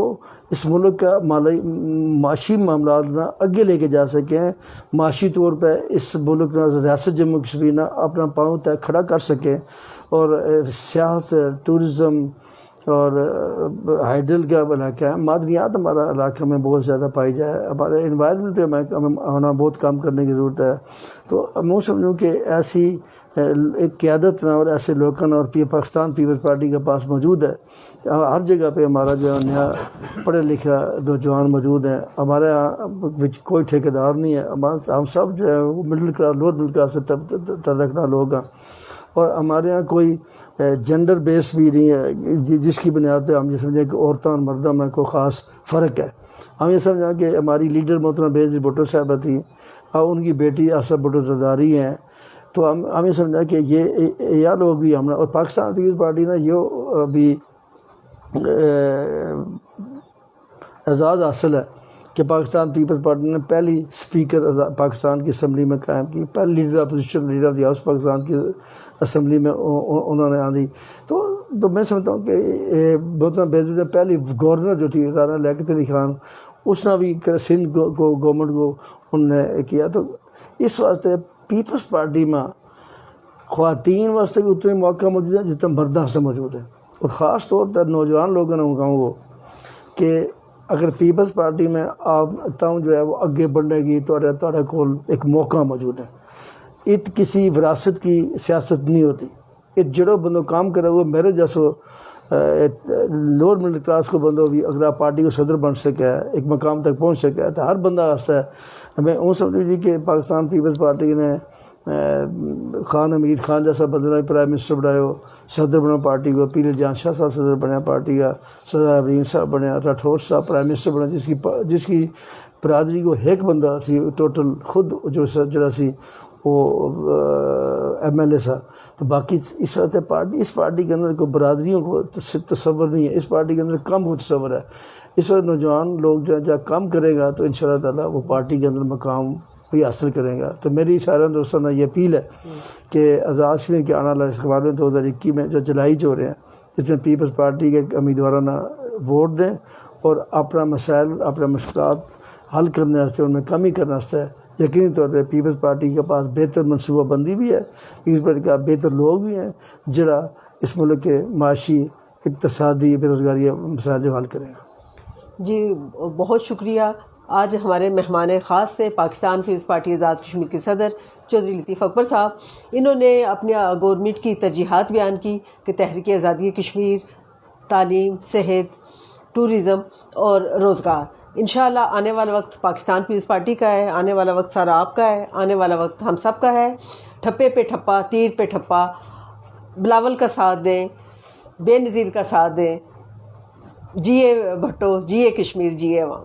S2: اس ملک کا معاشی معاملات نہ آگے لے کے جا سکیں، معاشی طور پہ اس ملک نہ ریاست جموں کشمیر نہ اپنا پاؤں تک کھڑا کر سکیں، اور سیاحت، ٹورزم اور ہائیڈل کا علاقہ ہے، معدنیات ہمارا علاقہ میں بہت زیادہ پائی جائے، ہمارے انوائرمنٹ پہ ہمیں ہونا بہت کام کرنے کی ضرورت ہے۔ تو میں سمجھوں کہ ایک قیادت نہ اور ایسے لوگوں اور پاکستان پیپلز پارٹی کے پاس موجود ہے. ہر جگہ پہ ہمارا جو ہے نیا پڑھے لکھا نوجوان موجود ہیں. ہمارے یہاں کوئی ٹھیکیدار نہیں ہے. ہم سب جو ہے وہ middle class lower middle class سے تعلق لوگ ہیں. اور ہمارے یہاں کوئی جینڈر بیس بھی نہیں ہے جس کی بنیاد پہ ہم یہ سمجھیں کہ عورتوں اور مردوں میں کوئی خاص فرق ہے. ہم یہ سمجھیں کہ ہماری لیڈر محترمہ بینظیر بھٹو صاحبہ تھی اور ان کی بیٹی آصف بھٹو زرداری ہیں. تو ہم یہ سمجھا کہ یہ لوگ بھی ہم اور پاکستان پیپلز پارٹی نے یہ بھی اعزاز حاصل ہے کہ پاکستان پیپلز پارٹی نے پہلی اسپیکر پاکستان کی اسمبلی میں قائم کی, پہلی leader opposition leader the house Pakistan کی اسمبلی میں انہوں نے آندھی. تو میں سمجھتا ہوں کہ محترمہ بینظیر نے پہلی گورنر جو تھی رانا لیاقت علی خان, اس نے بھی سندھ کو گورنمنٹ کو انہوں نے کیا. تو اس واسطے پیپلز پارٹی میں خواتین واسطے بھی اتنے موقع موجود ہیں جتنے مردوں سے موجود ہیں. اور خاص طور پر نوجوان لوگوں نے کہوں گا کہ اگر پیپلز پارٹی میں آپ تاؤں جو ہے وہ اگے بڑھنے کی توڑے کول ایک موقع موجود ہے. ات کسی وراثت کی سیاست نہیں ہوتی. ات جڑو بندوں کام کرے وہ میرے جیسو لوور مڈل کلاس کو بندوں بھی اگر آپ پارٹی کو صدر بن سکے ہے, ایک مقام تک پہنچ سکے ہے, تو ہر بندہ واسطہ ہے. میں وہ سمجھ لیجیے کہ پاکستان پیپلز پارٹی نے خان حمید خان جیسا بندہ پرائم منسٹر بنایا, صدر بنا پارٹی کو, پیر جان شاہ صاحب صدر بنیا پارٹی کا, سردار ابراہیم صاحب بنیا, راٹھور صاحب پرائم منسٹر بنا جس کی برادری کو ایک بندہ سی ٹوٹل خود جڑا سی وہ ایم ایل اے سا. تو باقی اس وقت اس پارٹی کے اندر کوئی برادریوں کو تصور نہیں ہے. اس پارٹی کے اندر کم تصور ہے. اس وقت نوجوان لوگ جو کام کرے گا تو انشاءاللہ تعالیٰ وہ پارٹی کے اندر مقام بھی حاصل کریں گا. تو میری سارے دوستوں نے یہ اپیل ہے کہ آزاد کشمیر کے آنے والے انتخابات میں 2021 میں جو جولائی ہو رہے ہیں, اس میں پیپلز پارٹی کے امیدوارانہ ووٹ دیں اور اپنا مسائل اپنے مشکلات حل کرنے واسطے, ان میں کمی کرنے واسطے یقینی طور پہ پیپلز پارٹی کے پاس بہتر منصوبہ بندی بھی ہے, پیپلز پارٹی کا بہتر لوگ بھی ہیں جڑا اس ملک کے معاشی اقتصادی بے روزگاری مسائل جو حل کریں گا.
S1: جی بہت شکریہ. آج ہمارے مہمان خاص تھے پاکستان پیپلز پارٹی آزاد کشمیر کے صدر چودھری لطیف اکبر صاحب. انہوں نے اپنی گورنمنٹ کی ترجیحات بیان کی کہ تحریک آزادی کشمیر, تعلیم, صحت, ٹورزم اور روزگار. انشاءاللہ آنے والا وقت پاکستان پیپلز پارٹی کا ہے, آنے والا وقت سارا آپ کا ہے, آنے والا وقت ہم سب کا ہے. ٹھپے پہ ٹھپا, تیر پہ ٹھپا, بلاول کا ساتھ دیں, بے نظیر کا ساتھ دیں. جیے بھٹو, جیے کشمیر, جیے عوام.